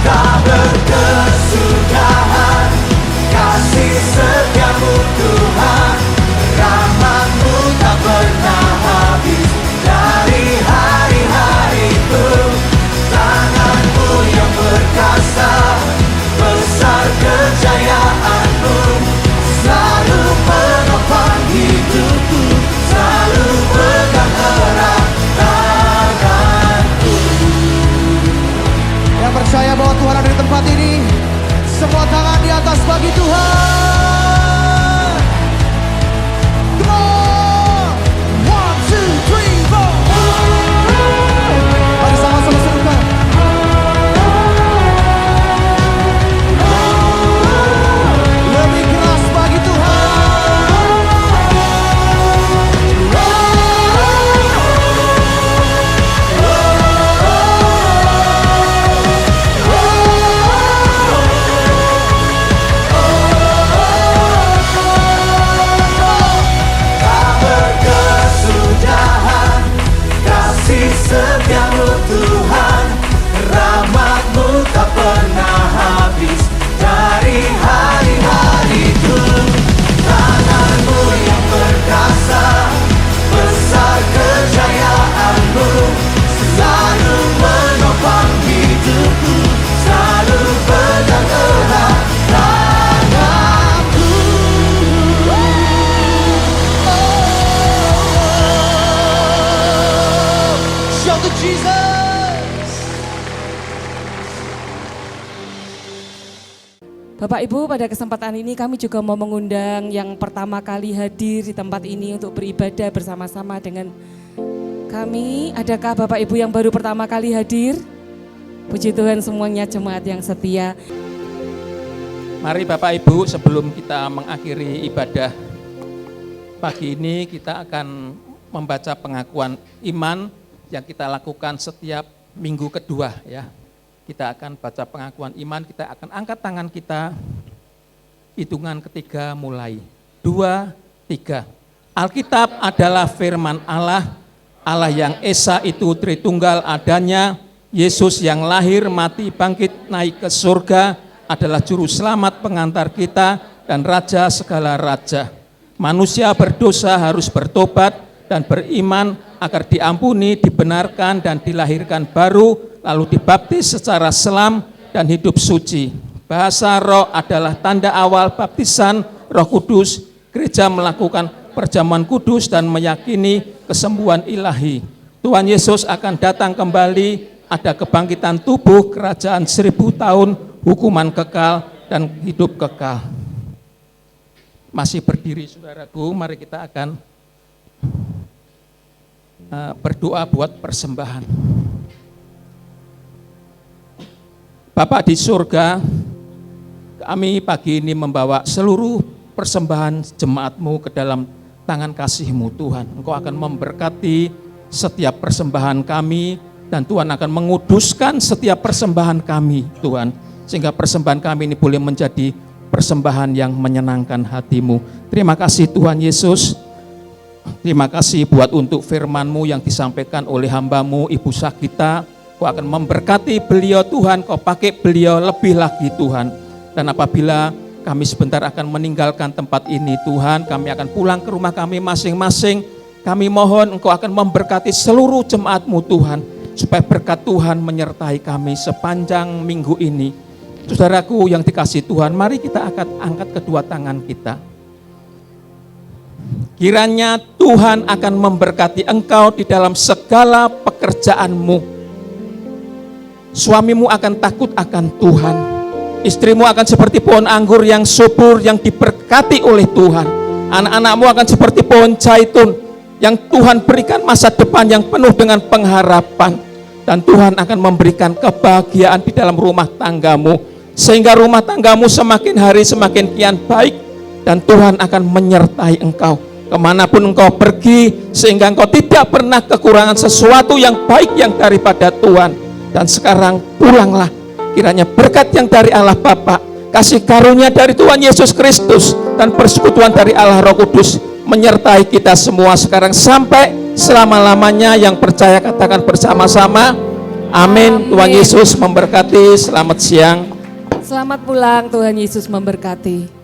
D: Tak berkesudahan kasih setia-Mu Tuhan, rahmat-Mu tak pernah habis. Dari hari-hariku, tangan-Mu yang perkasa, besar kejayaan-Mu selalu menopang hidupku, selalu pegang erat tanganku. Yang percaya bahwa Tuhan ada di tempat ini, semua tangan di atas bagi Tuhan. Come on, 1, 2, 3, 4. Mari sama-sama serukan. Lebih keras bagi Tuhan. Tak berkesudahan kasih setia-Mu Tuhan, rahmat-Mu tak pernah habis. Dari hari-hariku, tangan-Mu yang perkasa, besar kejayaan-Mu selalu menopang hidupku, selalu pegang erat tanganku. Shout to Jesus.
A: Bapak Ibu, pada kesempatan ini kami juga mau mengundang yang pertama kali hadir di tempat ini untuk beribadah bersama-sama dengan kami. Adakah Bapak Ibu yang baru pertama kali hadir? Puji Tuhan semuanya jemaat yang setia.
E: Mari Bapak Ibu, sebelum kita mengakhiri ibadah pagi ini, kita akan membaca pengakuan iman yang kita lakukan setiap minggu kedua ya. Kita akan baca pengakuan iman, kita akan angkat tangan kita, hitungan ketiga mulai. 2, 3. Alkitab adalah firman Allah, Allah yang Esa itu Tritunggal adanya, Yesus yang lahir, mati, bangkit, naik ke surga, adalah juru selamat pengantar kita dan raja segala raja. Manusia berdosa harus bertobat dan beriman agar diampuni, dibenarkan dan dilahirkan baru, lalu dibaptis secara selam dan hidup suci. Bahasa roh adalah tanda awal baptisan Roh Kudus. Gereja melakukan perjamuan kudus dan meyakini kesembuhan ilahi. Tuhan Yesus akan datang kembali, ada kebangkitan tubuh, kerajaan 1000 tahun, hukuman kekal dan hidup kekal. Masih berdiri saudaraku, mari kita akan berdoa buat persembahan. Bapa di surga, kami pagi ini membawa seluruh persembahan jemaat-Mu ke dalam tangan kasih-Mu Tuhan. Engkau akan memberkati setiap persembahan kami dan Tuhan akan menguduskan setiap persembahan kami Tuhan. Sehingga persembahan kami ini boleh menjadi persembahan yang menyenangkan hati-Mu. Terima kasih Tuhan Yesus. Terima kasih buat untuk firman-Mu yang disampaikan oleh hamba-Mu Ibu Sakita. Kau akan memberkati beliau Tuhan, Kau pakai beliau lebih lagi Tuhan. Dan apabila kami sebentar akan meninggalkan tempat ini Tuhan, kami akan pulang ke rumah kami masing-masing. Kami mohon Engkau akan memberkati seluruh jemaat-Mu Tuhan, supaya berkat Tuhan menyertai kami sepanjang minggu ini. Saudaraku yang dikasihi Tuhan, mari kita akan angkat kedua tangan kita. Kiranya Tuhan akan memberkati engkau di dalam segala pekerjaanmu. Suamimu akan takut akan Tuhan. Istrimu akan seperti pohon anggur yang subur, yang diberkati oleh Tuhan. Anak-anakmu akan seperti pohon zaitun yang Tuhan berikan masa depan yang penuh dengan pengharapan. Dan Tuhan akan memberikan kebahagiaan di dalam rumah tanggamu. Sehingga rumah tanggamu semakin hari semakin kian baik. Dan Tuhan akan menyertai engkau kemanapun engkau pergi, sehingga engkau tidak pernah kekurangan sesuatu yang baik yang daripada Tuhan. Dan sekarang pulanglah, kiranya berkat yang dari Allah Bapa, kasih karunia dari Tuhan Yesus Kristus, dan persekutuan dari Allah Roh Kudus menyertai kita semua sekarang sampai selama-lamanya. Yang percaya katakan bersama-sama, amin. Tuhan Yesus memberkati. Selamat siang.
A: Selamat pulang, Tuhan Yesus memberkati.